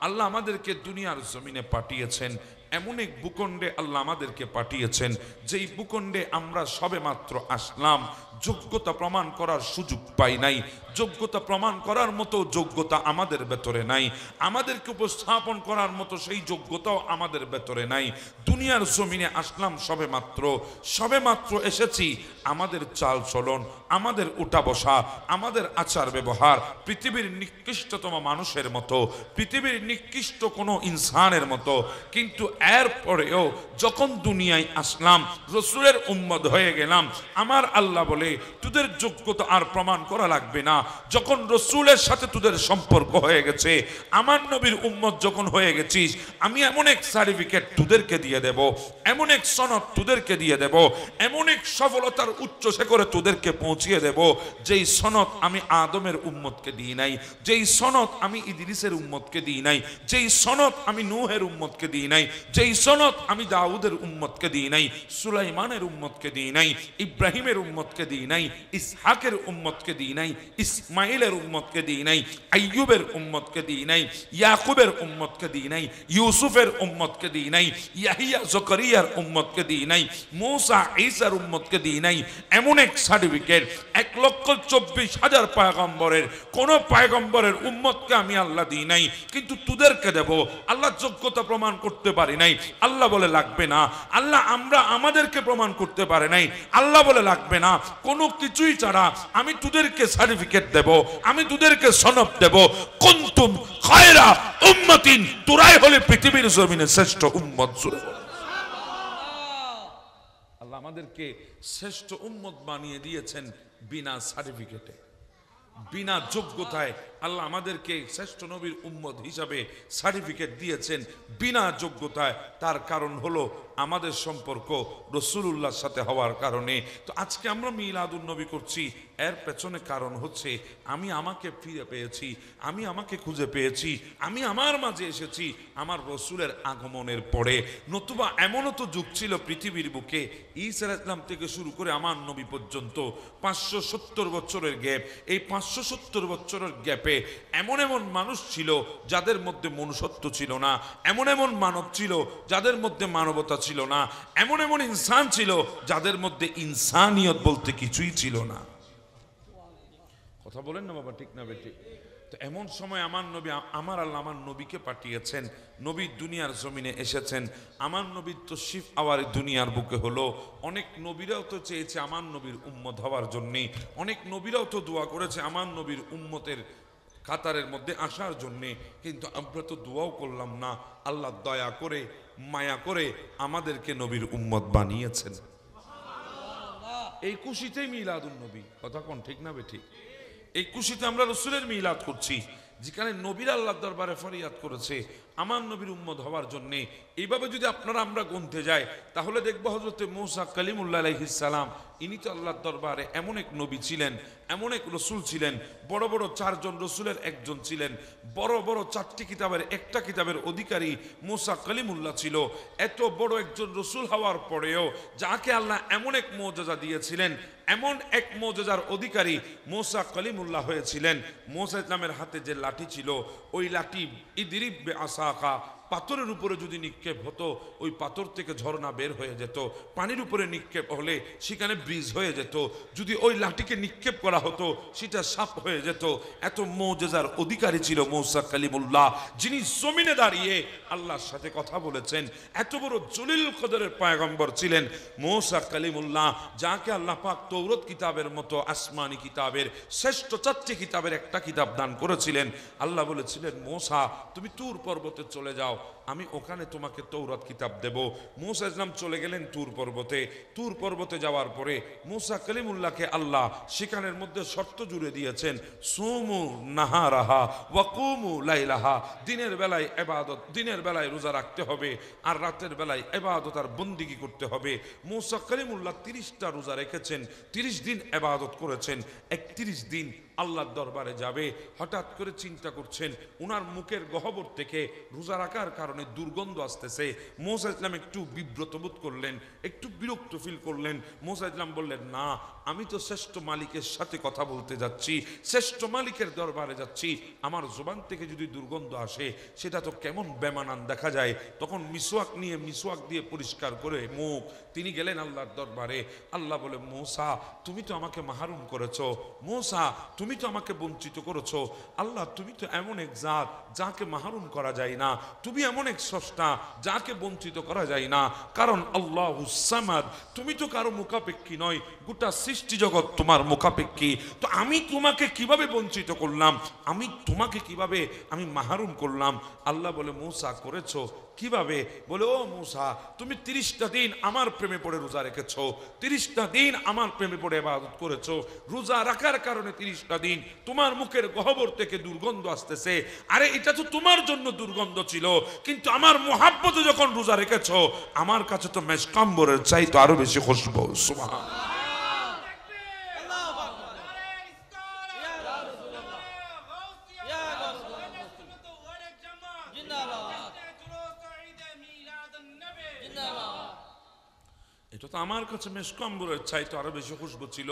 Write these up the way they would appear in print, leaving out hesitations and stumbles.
আল্লাহ আমাদেরকে দুনিয়ার জমিনে পাঠিয়েছেন, এমন এক ভূখণ্ডে আল্লাহ আমাদেরকে পাঠিয়েছেন যেই ভূখণ্ডে আমরা সবে মাত্র আসলাম, যোগ্যতা প্রমাণ করার সুযোগ পাই নাই, যোগ্যতা প্রমাণ করার মতো যোগ্যতা আমাদের ভেতরে নাই, আমাদেরকে উপস্থাপন করার মতো সেই যোগ্যতাও আমাদের ভেতরে নাই। দুনিয়ার জমিনে আসলাম সবে মাত্র এসেছি। আমাদের চাল চলন, আমাদের উঠা বসা, আমাদের আচার ব্যবহার পৃথিবীর নিকৃষ্টতম মানুষের মতো, পৃথিবীর নিকৃষ্ট কোনো ইনসানের মতো। কিন্তু এরপরেও যখন দুনিয়ায় আসলাম, রসুলের উম্মত হয়ে গেলাম, আমার আল্লাহ বলে তোদের যোগ্যতা আর প্রমাণ করা লাগবে না। যখন রসুলের সাথে তোদের সম্পর্ক হয়ে গেছে, আমার নবীর উম্মত যখন হয়ে গেছিস, আমি এমন এক সার্টিফিকেট তোদেরকে দিয়ে দেব, এমন এক সনদ তোদেরকে দিয়ে দেব, এমন এক সফলতার উচ্চ শিখরে তোদেরকে পৌঁছিয়ে দেব, যেই সনদ আমি আদমের উম্মতকে দিই নাই, যেই সনদ আমি ইদ্রিসের উম্মতকে দিই নাই, যেই সনদ আমি নূহের উম্মতকে দিই নাই, যেই সনদ আমি দাউদের উম্মতকে দিই নাই, সুলাইমানের উম্মতকে দিই নাই, ইব্রাহিমের উম্মতকে দিই নাই, ইসহাকের উম্মতকে দিই নাই, ইসমাইলের উম্মতকে দিই নাই, আইয়ুবের উম্মতকে দিই নাই, ইয়াকুবের উম্মতকে দিই নাই, ইউসুফের উম্মতকে দিই নাই, ইয়াহিয়া জকরিয়ার উম্মতকে দিই নাই, মূসা ঈসার উম্মতকে দিই নাই। এমন এক সার্টিফিকেট 1,24,000 পয়গম্বরের কোন পয়গম্বরের উম্মতকে আমি আল্লাহ দিই নাই, কিন্তু তোদেরকে দেব। আল্লাহ যোগ্যতা প্রমাণ করতে পারি নাই, আল্লাহ বলে লাগবে না। আল্লাহ আমরা আমাদেরকে প্রমাণ করতে পারে নাই, আল্লাহ বলে লাগবে না। কোনো কিছুই ছাড়া আমি তোদেরকে সার্টিফিকেট দেব, আমি তোদেরকে সনদ দেব। কুনতুম খায়রা উম্মাতিন, তোরাই হলে পৃথিবীর জমিনে শ্রেষ্ঠ উম্মত। আল্লাহ আমাদেরকে শ্রেষ্ঠ উম্মত বানিয়ে দিয়েছেন বিনা সার্টিফিকেটে, বিনা যোগ্যতায়। আল্লাহ আমাদেরকে শ্রেষ্ঠ নবীর উম্মত হিসাবে সার্টিফিকেট দিয়েছেন বিনা যোগ্যতায়। তার কারণ হলো আমাদের সম্পর্ক রাসূলুল্লাহর সাথে হওয়ার কারণে। তো আজকে আমরা মিলাদুন নবী করছি, এর পেছনে কারণ হচ্ছে আমি আমাকে ফিরে পেয়েছি, আমি আমাকে খুঁজে পেয়েছি, আমি আমার মাঝে এসেছি আমার রসুলের আগমনের পরে। নতুবা এমনও তো যুগ ছিল পৃথিবীর বুকে, ঈসা আলাইহিস সালাম থেকে শুরু করে আমার নবী পর্যন্ত 570 বছরের গ্যাপ। এই 570 বছরের গ্যাপে এমন এমন মানুষ ছিল যাদের মধ্যে মনুষ্যত্ব ছিল না, এমন এমন মানব ছিল যাদের মধ্যে মানবতা ছিল না, এমন এমন ইনসান ছিল যাদের মধ্যে ইনসানিয়ত বলতে কিছুই ছিল না। কথা বলেন না বাবা, ঠিক না বেঠিক? তো এমন সময় আমার নবী, আমার আল্লাহ আমার নবীকে পাঠিয়েছেন, নবী দুনিয়ার জমিনে এসেছেন। আমার নবীর তশরিফ আওয়ার দুনিয়ার বুকে হলো। অনেক নবীরাও তো চেয়েছে আমার নবীর উম্মত হওয়ার জন্যে, অনেক নবীরাও তো দোয়া করেছে আমার নবীর উম্মতের কাতারের মধ্যে আসার জন্যে, কিন্তু আমরা তো দোয়াও করলাম না। আল্লাহ দয়া করে মায়া করে আমাদেরকে নবীর উম্মত বানিয়েছেন। এই খুশিতেই মিলাদুন নবী। কথা কোন ঠিক না বেঠিক? এই খুশিতে আমরা রসুলের মিলাদ করছি, যেখানে নবীর আল্লাহর দরবারে ফরিয়াদ করেছে আমার নবীর উম্মত হওয়ার জন্য। এইভাবে যদি আপনারা আমরা গুনতে যাই তাহলে দেখবো হযরত মূসা কালিমুল্লাহ আলাইহিস সালাম, ইনি তো আল্লাহর দরবারে এমন এক নবী ছিলেন, এমন এক রসুল ছিলেন, বড় বড় 4 জন রসুলের একজন ছিলেন, বড় বড় 4টি কিতাবের একটা কিতাবের অধিকারী মূসা কালিমুল্লাহ ছিল। এত বড় একজন রসুল হওয়ার পরেও যাকে আল্লাহ এমন এক মুজিজা দিয়েছিলেন, এমন এক মুজিজার অধিকারী মূসা কালিমুল্লাহ হয়েছিলেন। মূসা ইসলামের হাতে যে লাঠি ছিল, ওই লাঠি ইদরিব বিআসাকা, পাথরের উপরে যদি নিক্ষেপ হতো ওই পাথর থেকে ঝর্ণা বের হয়ে যেত, পানির উপরে নিক্ষেপ হলে সেখানে ব্রিজ হয়ে যেত, যদি ওই লাঠিকে নিক্ষেপ করা হতো সেটা সাপ হয়ে যেত। এত মুজিজার অধিকারী ছিল মূসা কালিমুল্লাহ, যিনি জমিনে দাঁড়িয়ে আল্লাহর সাথে কথা বলেছেন। এত বড় জলিল কদরের পয়গম্বর ছিলেন মূসা কালিমুল্লাহ, যাকে আল্লাহ পাক তৌরাত কিতাবের মতো আসমানি কিতাবের শ্রেষ্ঠ 4টি কিতাবের একটা কিতাব দান করেছিলেন। আল্লাহ বলেছিলেন, মূসা তুমি তুর পর্বতে চলে যাও, আমি ওখানে তোমাকে তৌরাত কিতাব দেব। মূসা ইসলাম চলে গেলেন তুর পর্বতে। তুর পর্বতে যাওয়ার পরে মূসা কালিমুল্লাহকে আল্লাহ সেখানের মধ্যে শর্ত জুড়ে দিয়েছেন, সুমু নাহারাহা ওয়াকুমু লাইলাহা, দিনের বেলায় ইবাদত, দিনের বেলায় রোজা রাখতে হবে, আর রাতের বেলায় ইবাদত আর বন্দিগি করতে হবে। মূসা কালিমুল্লাহ 30টা রোজা রেখেছেন, 30 দিন ইবাদত করেছেন, 31 দিন আল্লাহর দরবারে যাবে, হঠাৎ করে চিন্তা করছেন উনার মুখের গহ্বর থেকে রোজা রাখার কারণে দুর্গন্ধ আসতেছে। মুসা ইসলাম একটু বিব্রত বোধ করলেন, একটু বিরক্ত ফিল করলেন। মুসা ইসলাম বললেন, না, আমি তো শ্রেষ্ঠ মালিকের সাথে কথা বলতে যাচ্ছি, শ্রেষ্ঠ মালিকের দরবারে যাচ্ছি, আমার জবান থেকে যদি দুর্গন্ধ আসে সেটা তো কেমন বেমানান দেখা যায়। তখন মিসওয়াক নিয়ে মিসওয়াক দিয়ে পরিষ্কার করে মুখ তিনি গেলেন আল্লাহর দরবারে। আল্লাহ বলে, মুসা তুমি তো আমাকে মাহরুম করেছো, মুসা তুমি তো আমাকে বঞ্চিত করেছো। আল্লাহ তুমি তো এমন এক জাত যাকে মাহরুম করা যায় না, তুমি এমন এক স্রষ্টা যাকে বঞ্চিত করা যায় না, কারণ আল্লাহুস সামাদ, তুমি তো কারো মুখাপেক্ষী নয়, গোটা সৃষ্টি জগৎ তোমার মুখাপেক্ষী। তো আমি তোমাকে কিভাবে বঞ্চিত করলাম, আমি তোমাকে কিভাবে আমি মাহরুম করলাম? আল্লাহ বলে, মুসা করেছো কিভাবে? বলে, ও মুসা তুমি 30টা দিন আমার প্রেমে পড়ে রোজা রেখেছো, 30টা দিন আমার প্রেমে পড়ে ইবাদত করেছো, রোজা রাখার কারণে 30টা দিন তোমার মুখের গহ্বর থেকে দুর্গন্ধ আসতেছে। আরে এটা তো তোমার জন্য দুর্গন্ধ ছিল, কিন্তু আমার মোহাব্বতে যখন রোজা রেখেছো আমার কাছে তো মেশকাম্বরের চাইতে আরো বেশি খুশবু। সুবহানাল্লাহ। এটা তো আমার কাছে মেশকাম্বরের চাইতে আরো বেশি খুশবু ছিল।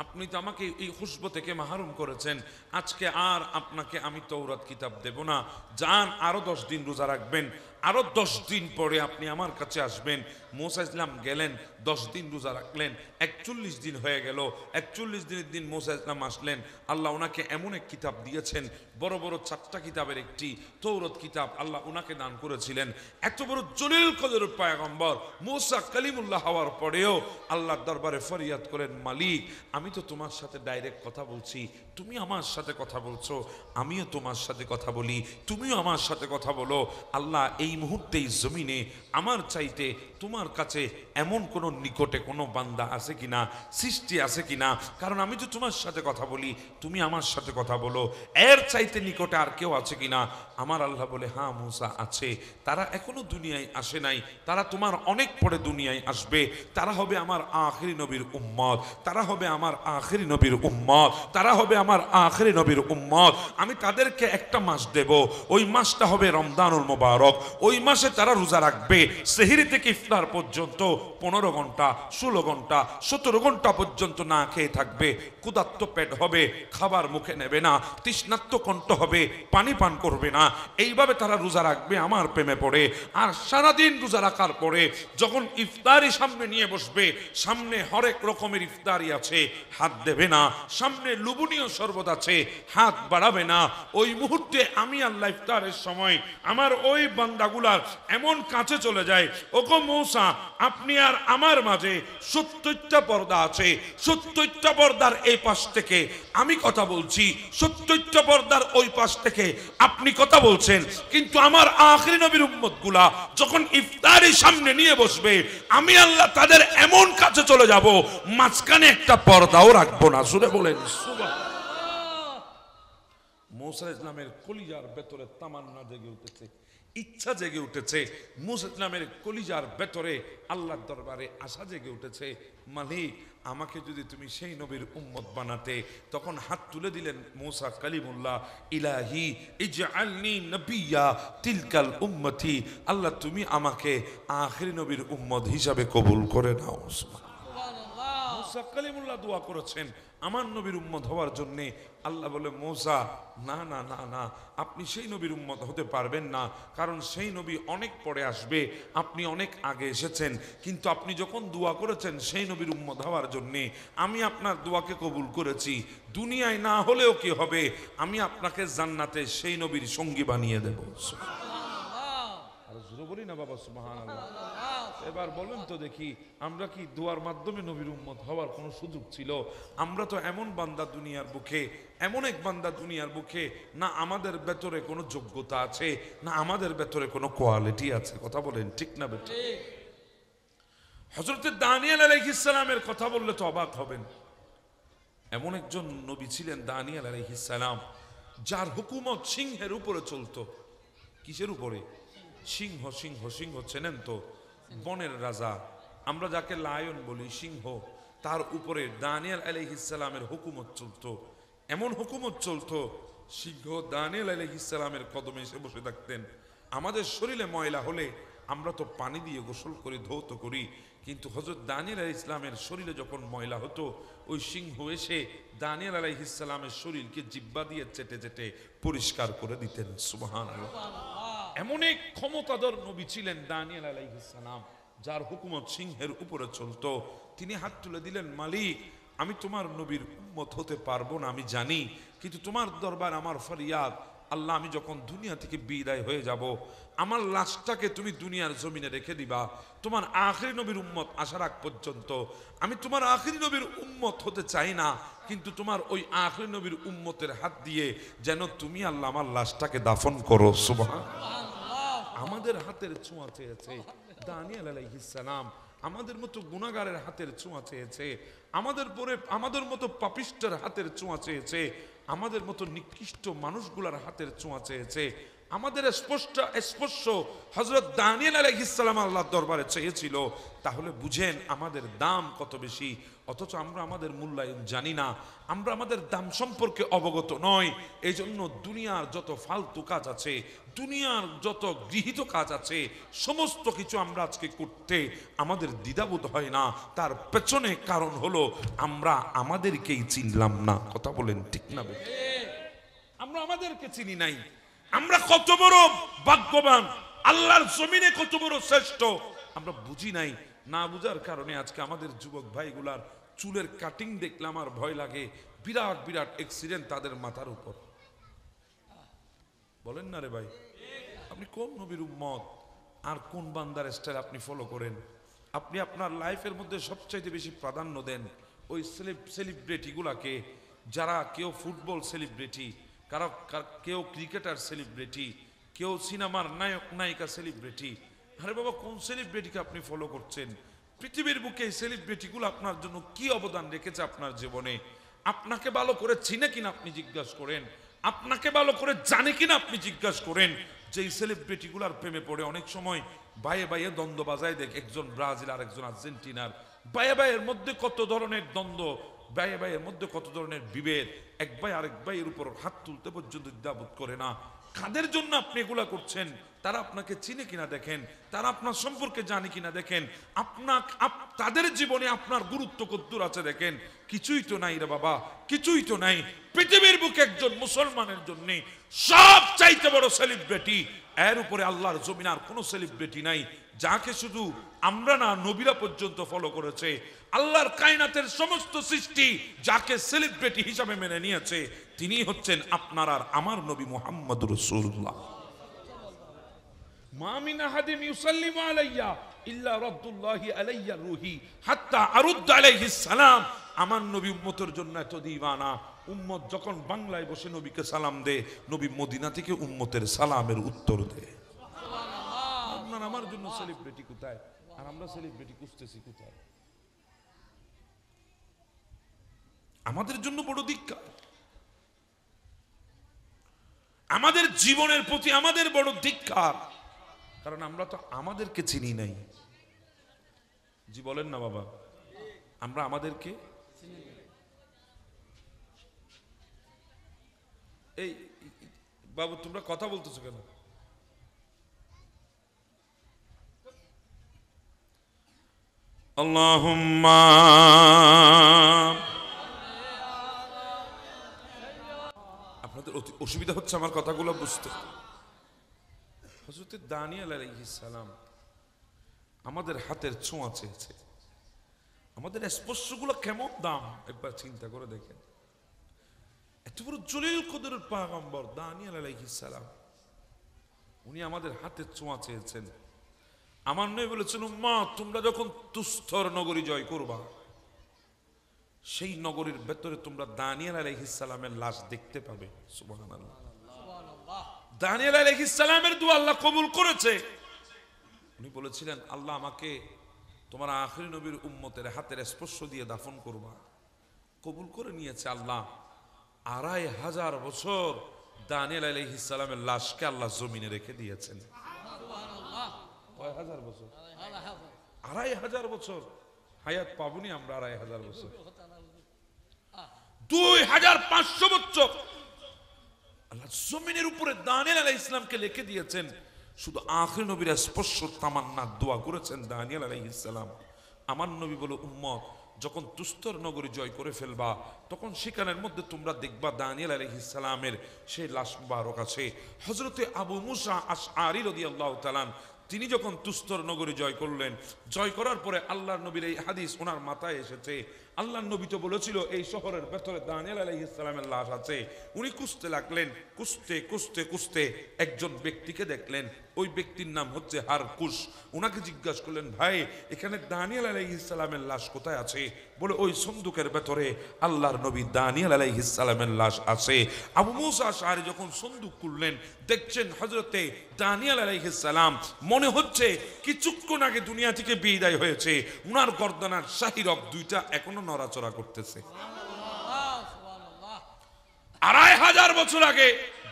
আপনি তো আমাকে এই খুশবু থেকে মাহরুম করেছেন। আজকে আর আপনাকে আমি তৌরাত কিতাব দেব না, যান আরো 10 দিন রোজা রাখবেন, আরো 10 দিন পরে আপনি আমার কাছে আসবেন। মুসা ইসলাম গেলেন, 10 দিন রোজা রাখলেন, 41 দিন হয়ে গেল। 41 দিনের দিন মুসা ইসলাম আসলেন। আল্লাহ ওনাকে এমন এক কিতাব দিয়েছেন, বড় বড় 4টা কিতাবের একটি তৌরাত কিতাব আল্লাহ ওনাকে দান করেছিলেন। এত বড় জলিল কদরের পয়গম্বর মুসা কালিমুল্লাহ হওয়ার পরেও আল্লাহর দরবারে ফরিয়াদ করেন, মালিক আমি তো তোমার সাথে ডাইরেক্ট কথা বলছি, তুমি আমার সাথে কথা বলছো, আমিও তোমার সাথে কথা বলি, তুমিও আমার সাথে কথা বলো। আল্লাহ এই মুহূর্তেই জমিনে আমার চাইতে তোমার কাছে এমন কোন নিকটে কোনো বান্দা আছে কিনা, সৃষ্টি আছে কিনা? কারণ আমি তো তোমার সাথে কথা বলি, তুমি আমার সাথে কথা বলো, এর চাইতে নিকটে আর কেউ আছে কিনা? আমার আল্লাহ বলে, হ্যাঁ মুসা আছে, তারা এখনো দুনিয়ায় আসে নাই, তারা তোমার অনেক পরে দুনিয়ায় আসবে, তারা হবে আমার আখিরি নবীর উম্মত, তারা হবে আমার আখিরি নবীর উম্মত, তারা হবে আমার আখিরি নবীর উম্মত। আমি তাদেরকে একটা মাস দেব, ওই মাসটা হবে রমজানুল মুবারক। ওই মাসে তারা রোজা রাখবে, সেহরি থেকে ইফতার পর্যন্ত 15 ঘন্টা, 16 ঘন্টা, 17 ঘন্টা পর্যন্ত না খেয়ে থাকবে, ক্ষুধার্ত পেট হবে, খাবার মুখে নেবে না, তৃষ্ণার্ত কণ্ঠ হবে, পানি পান করবে না। এইভাবে তারা রোজা রাখবে আমার প্রেমে পড়ে। আর সারাদিন রোজা রাখার পরে যখন ইফতারি সামনে নিয়ে বসবে, সামনে হরেক রকমের ইফতারি আছে, হাত দেবে না, সামনে লুবনীয় শরবত আছে, হাত বাড়াবে না। ওই মুহূর্তে আমি আল্লাহ ইফতারের সময় আমার ওই বান্দাগুলার এমন কাছে চলে যায়, ওগো মূসা আপনি আর আমার মাঝে 70টা পর্দা আছে, 70টা পর্দার এই পাশ থেকে আমি কথা বলছি, 70টা পর্দার ওই পাশ থেকে আপনি কথা বলছেন, কিন্তু আমার আখিরি নবীর উম্মতগুলা যখন ইফতারি সামনে নিয়ে বসবে, আমি আল্লাহ তাদের এমন কাছে চলে যাব, মাঝখানে একটা পর্দাও রাখবো না। শুনে বলেন সুবহানাল্লাহ। মুসা ইসলামের কলিজার ভেতরে তামান্না জেগে উঠেছে, ইচ্ছা জেগে উঠেছে। মুসা ইসলামের কলিজার ভেতরে আল্লাহর দরবারে আশা জেগে উঠেছে, মালিক আমাকে যদি তুমি সেই নবীর উম্মত বানাতে। তখন হাত তুলে দিলেন মুসা কালিমুল্লাহ, ইলাহি ইজআলনি নবিয়্যা তিলকাল উম্মতি, আল্লাহ তুমি আমাকে আখিরি নবীর উম্মত হিসাবে কবুল করে নাও। মুসা কালিমুল্লাহ দোয়া করেছেন আমার নবীর উম্মত হওয়ার জন্য। আল্লাহ বলে, মুসা না না না না, আপনি সেই নবীর উম্মত হতে পারবেন না, কারণ সেই নবী অনেক পরে আসবে, আপনি অনেক আগে এসেছেন। কিন্তু আপনি যখন দোয়া করেছেন সেই নবীর উম্মত হওয়ার জন্য, আমি আপনার দোয়াকে কবুল করেছি। দুনিয়ায় না হলেও কি হবে, আমি আপনাকে জান্নাতে সেই নবীর সঙ্গী বানিয়ে দেব। বলি না বাবা সুবহানাল্লাহ। এবার বলেন তো দেখি, আমরা কি দোয়ার মাধ্যমে নবীর উম্মত হওয়ার কোনো সুযোগ ছিল? আমরা তো এমন বান্দা দুনিয়ার বুকে, এমন এক বান্দা দুনিয়ার বুকে, না আমাদের ভেতরে কোনো যোগ্যতা আছে, না আমাদের ভেতরে কোনো কোয়ালিটি আছে। কথা বলেন ঠিক না বেটা? হযরত দানিয়েল আলাইহিস সালামের কথা বললে তো অবাক হবেন। এমন একজন নবী ছিলেন দানিয়েল আলাইহিস সালাম, যার হুকুমত সিংহের উপরে চলতো। কিসের উপরে? সিংহ। সিংহ সিংহ চেনেন তো, বনের রাজা, আমরা যাকে লায়ন বলি, সিংহ, তার উপরে দানিয়েল আলাইহিস সালামের হুকুমত চলতো। এমন হুকুমত চলতো, সিংহ দানিয়েল আলাইহিস সালামের কদমে এসে বসে থাকতেন। আমাদের শরীরে ময়লা হলে আমরা তো পানি দিয়ে গোসল করি, ধৌত করি, কিন্তু হযরত দানিয়েল আলাইহিস সালামের শরীরে যখন ময়লা হতো, ওই সিংহ এসে দানিয়েল আলাইহিস সালামের শরীরকে জিহ্বা দিয়ে চেটে চেটে পরিষ্কার করে দিতেন। সুবহানাল্লাহ। এমন এক ক্ষমতাধর নবী ছিলেন দানিয়েল আলাইহিস সালাম, যার হুকুমত সিংহের উপরে চলতো। তিনি হাত তুলে দিলেন, মালিক, আমি তোমার নবীর উম্মত হতে পারবো না আমি জানি, কিন্তু তোমার দরবার আমার ফরিয়াদ, আল্লাহ আমি যখন দুনিয়া থেকে বিদায় হয়ে যাব, আমার লাশটাকে তুমি দুনিয়ার জমিনে রেখে দিবা, তোমার আখিরি নবীর উম্মত আসার আগ পর্যন্ত আমি তোমার আখিরি নবীর উম্মত হতে চাই না, কিন্তু তোমার ওই আখিরি নবীর উম্মতের হাত দিয়ে যেন তুমি আল্লাহ আমার লাশটাকে দাফন করো। সুবহানাল্লাহ। আমাদের হাতের ছোঁয়া চেয়েছে দানিয়েল আলাইহিস সালাম, আমাদের মতো গুনাহগারের হাতের ছোঁয়া চেয়েছে, আমাদের মতো পাপিষ্টের হাতের ছোঁয়া চেয়েছে, আমাদের মতো নিকৃষ্ট মানুষগুলার হাতের ছোঁয়া চেয়েছে। আমাদের স্পর্শ হযরত দানিয়েল আলাইহিস সালাম আল্লাহর দরবারে চেয়েছিল। তাহলে বুঝেন আমাদের দাম কত বেশি, অথচ আমরা আমাদের মূল্যায়ন জানি না, আমরা আমাদের দাম সম্পর্কে অবগত নয়। এই জন্য দুনিয়ার যত ফালতু কাজ আছে, দুনিয়ার যত গৃহীত কাজ আছে, সমস্ত কিছু আমরা আজকে করতে আমাদের দ্বিধাবোধ হয় না। তার পেছনে কারণ হলো আমরা আমাদেরকেই চিনলাম না। কথা বলেন ঠিক না? আমরা আমাদেরকে চিনি নাই। আমরা কত বড় ভাগ্যবান, আল্লাহর জমিনে কত বড় শ্রেষ্ঠ, আমরা বুঝি নাই। না বুঝার কারণে আজকে আমাদের যুবক ভাইগুলার চুলের কাটিং দেখলে আমার ভয় লাগে। বিরাট বিরাট অ্যাক্সিডেন্ট তাদের মাথার উপর। বলেন না রে ভাই, আপনি কোন নবীর উম্মত আর কোন বান্দার স্টাইল আপনি ফলো করেন? আপনি আপনার লাইফের মধ্যে সবচাইতে বেশি প্রাধান্য দেন ওই সেলিব্রিটিগুলাকে, যারা কেউ ফুটবল সেলিব্রিটি, কেউ ক্রিকেটার সেলিব্রিটি, কেউ সিনেমার নায়ক নায়িকা সেলিব্রিটি। আরে বাবা, কোন সেলিব্রিটিকে আপনি ফলো করছেন? পৃথিবীর বুকে এই সেলিব্রিটিগুলো আপনার জন্য কি অবদান রেখেছে আপনার জীবনে? আপনাকে ভালো করে চিনে কিনা আপনি জিজ্ঞাসা করেন, আপনাকে ভালো করে জানে কিনা আপনি জিজ্ঞাসা করেন। যে সেলিব্রিটিগুলার প্রেমে পড়ে অনেক সময় ভাইয়ে ভাইয়ে দ্বন্দ্ব বাজায় দেখ, একজন ব্রাজিল আর একজন আর্জেন্টিনার, ভাইয়ে ভাইয়ের মধ্যে কত ধরনের দ্বন্দ্ব, ভাইয়ে ভাইয়ের মধ্যে কত ধরনের বিভেদ, এক ভাই আরেক ভাইয়ের উপর হাত তুলতে পর্যন্ত দ্বিধাবোধ করে না। কাদের জন্য আপনি এগুলা করছেন? তারা আপনাকে চিনে কিনা দেখেন, তারা আপনার সম্পর্কে জানে কিনা দেখেন, তাদের জীবনে আপনার গুরুত্ব কদ্দুর আছে দেখেন। কিছুই তো নাই রে বাবা, কিছুই তো নাই। পৃথিবীর বুকে একজন মুসলমানের জন্য সব চাইতে বড় সেলিব্রিটি, এর উপরে আল্লাহর জমিন আর কোনো সেলিব্রিটি নাই, যাকে শুধু আমরা না, নবীরা পর্যন্ত ফলো করেছে। আল্লাহর কায়নাতের সমস্ত সৃষ্টি যাকে সেলিব্রিটি হিসাবে মেনে নিয়েছে, তিনি হচ্ছেন আপনার আর আমার নবী মুহাম্মদ রাসূলুল্লাহ। মা মিন আহাদিন ইউসাল্লিমু আলাইয়া ইল্লা রাদ্দুল্লাহি আলাইয়া রূহি হাত্তা আরুদ আলাইহিস সালাম। আমার নবী উম্মতের জন্য এত দিওয়ানা, উম্মত যখন বাংলায় বসে নবীকে সালাম দে, নবী মদিনা থেকে উম্মতের সালামের উত্তর দে। আপনার আমার জন্য সেলিব্রিটি কোথায়? আর আমরা সেলিব্রিটি খুঁজতেছি কোথায়? আমাদের জন্য বড় ধিক্কার, আমাদের জীবনের প্রতি আমাদের বড় ধিক্কার, কারণ আমরা তো আমাদেরকে চিনি নাই। জি বলেন না বাবা, আমরা আমাদেরকে এই বাবু তোমরা কথা বলতেছো কেন? আল্লাহুম্মা আপনাদের অসুবিধা হচ্ছে আমার কথাগুলো বুঝতে। হযরত দানিয়েল আলাইহিস সালাম আমাদের হাতের ছোঁয়া চেয়েছে। আমাদের স্পর্শগুলো কেমন দাম একবার চিন্তা করে দেখেন। এত বড় জলিল কদরের পয়গম্বর দানিয়েল আলাইহিস সালাম, উনি আমাদের হাতের ছোঁয়া চেয়েছেন। আমার নবী বলেছেন, উম্মা তোমরা যখন তুস্তর নগরী জয় করবা, সেই নগরীর ভেতরে তোমরা দানিয়েল আলাইহিস সালামের লাশ দেখতে পাবে। সুবহানাল্লাহ। দানিয়েল আলাইহিস সালামের দোয়া আল্লাহ কবুল করেছে। উনি বলেছিলেন, আল্লাহ আমাকে তোমার আখিরি নবীর উম্মতের হাতের স্পর্শ দিয়ে দাফন করবা। কবুল করে নিয়েছে আল্লাহ। ২৫০০ বছর দানিয়েল আলাইহিস সালামের লাশকে আল্লাহ জমিনে রেখে দিয়েছেন। কয় হাজার বছর? ২৫০০ বছর হায়াত পাবনি আমরা। ২৫০০ বছর 2500 বছর আল্লাহ জমিনের উপরে দানিয়েল আলাইহিস সালামকে লিখে দিয়েছেন। শুধু আখির নবীরা স্পর্শ তামান্না দোয়া করেছেন দানিয়েল আলাইহিস সালাম, আমার নবী বলে উম্মত যখন তুস্তর নগরী জয় করে ফেলবা তখন সেখানের মধ্যে তোমরা দেখবা দানিয়েল আলাইহিস সালামের সেই লাশ মুবারক আছে। হযরতে আবু মুসা আশআরী রাদিয়াল্লাহু তাআলা তিনি যখন তুস্তর নগরী জয় করলেন, জয় করার পরে আল্লাহর নবীর এই হাদিস ওনার মাথায় এসেছে। আল্লাহর নবী তো বলেছিল এই শহরের ভেতরে দানিয়েল আলাইহিস সালামের লাশ আছে। উনি খুঁজতে লাগলেন, খুঁজতে একজন ব্যক্তিকে দেখলেন, ওই ব্যক্তির নাম হচ্ছে হারকুশ। উনাকে জিজ্ঞাসা করলেন, ভাই এখানে দানিয়েল আলাইহিস সালামের লাশ কোথায় আছে? বলে ওই সন্দুকের ভেতরে আল্লাহর নবী দানিয়েল আলাইহিস সালামের লাশ আছে। আবু মুসা আশআরী যখন সন্দুক খুললেন দেখছেন হযরতে দানিয়েল আলাইহিস সালাম, মনে হচ্ছে কিছুক্ষণ আগে দুনিয়া থেকে বিদায় হয়েছে, উনার গর্দনার শাহী রগ দুইটা এখনো নড়াচড়া করতেছে। 2500 বছর আগে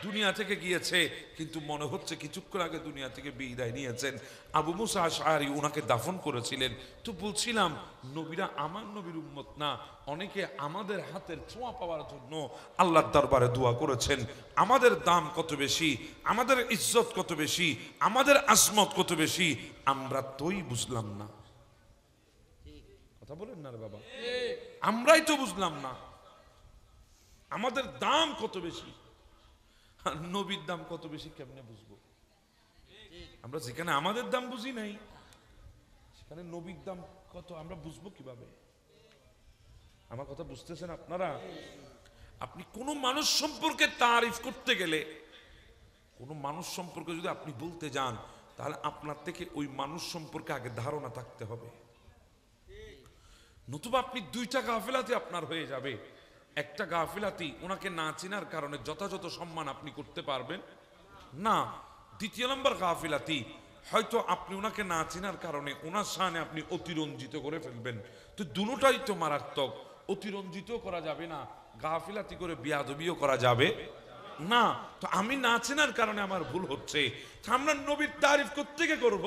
দুনিয়া থেকে গিয়েছে, কিন্তু মনে হচ্ছে কিছুক্ষণ আগে দুনিয়া থেকে বিদায় নিয়েছেন। আবু মুসা আশআরী উনাকে দাফন করেছিলেন। তো বলছিলাম নবীরা আমার নবীর উম্মত না, অনেকে আমাদের হাতের ছোঁয়া পাওয়ার জন্য আল্লাহর দরবারে দোয়া করেছেন। আমাদের দাম কত বেশি, আমাদের ইজ্জত কত বেশি, আমাদের আজমত কত বেশি, আমরা তোই বুঝলাম না। কথা বলেন না রে বাবা, আমরাই তো বুঝলাম না আমাদের দাম কত বেশি, আর নবীর দাম কত বেশি কেমনে বুঝবো? আমরা যেখানে আমাদের দাম বুঝি নাই সেখানে নবীর দাম কত আমরা বুঝবো কিভাবে? আমার কথা বুঝতেছেন আপনারা? আপনি কোন মানুষ সম্পর্কে তারিফ করতে গেলে, কোন মানুষ সম্পর্কে যদি আপনি বলতে যান, তাহলে আপনার থেকে ওই মানুষ সম্পর্কে আগে ধারণা থাকতে হবে। নতুবা আপনি দুইটা গাফিলাতি আপনার হয়ে যাবে। একটা গাফিলাতি, ওনাকে না চেনার কারণে যথাযথ সম্মান আপনি করতে পারবেন না। দ্বিতীয় নম্বর গাফিলাতি, হয়তো আপনি ওনাকে না চেনার কারণে ওনার সামনে আপনি অতিরঞ্জিত করে ফেলবেন। তো দুটোটাই তো মারাত্মক। অতিরঞ্জিত করা যাবে না, গাফিলাতি করে বিয়াদবিও করা যাবে না। তো আমি না চেনার কারণে আমার ভুল হচ্ছে, আমরা নবীর তারিফ কোত্থেকে করব?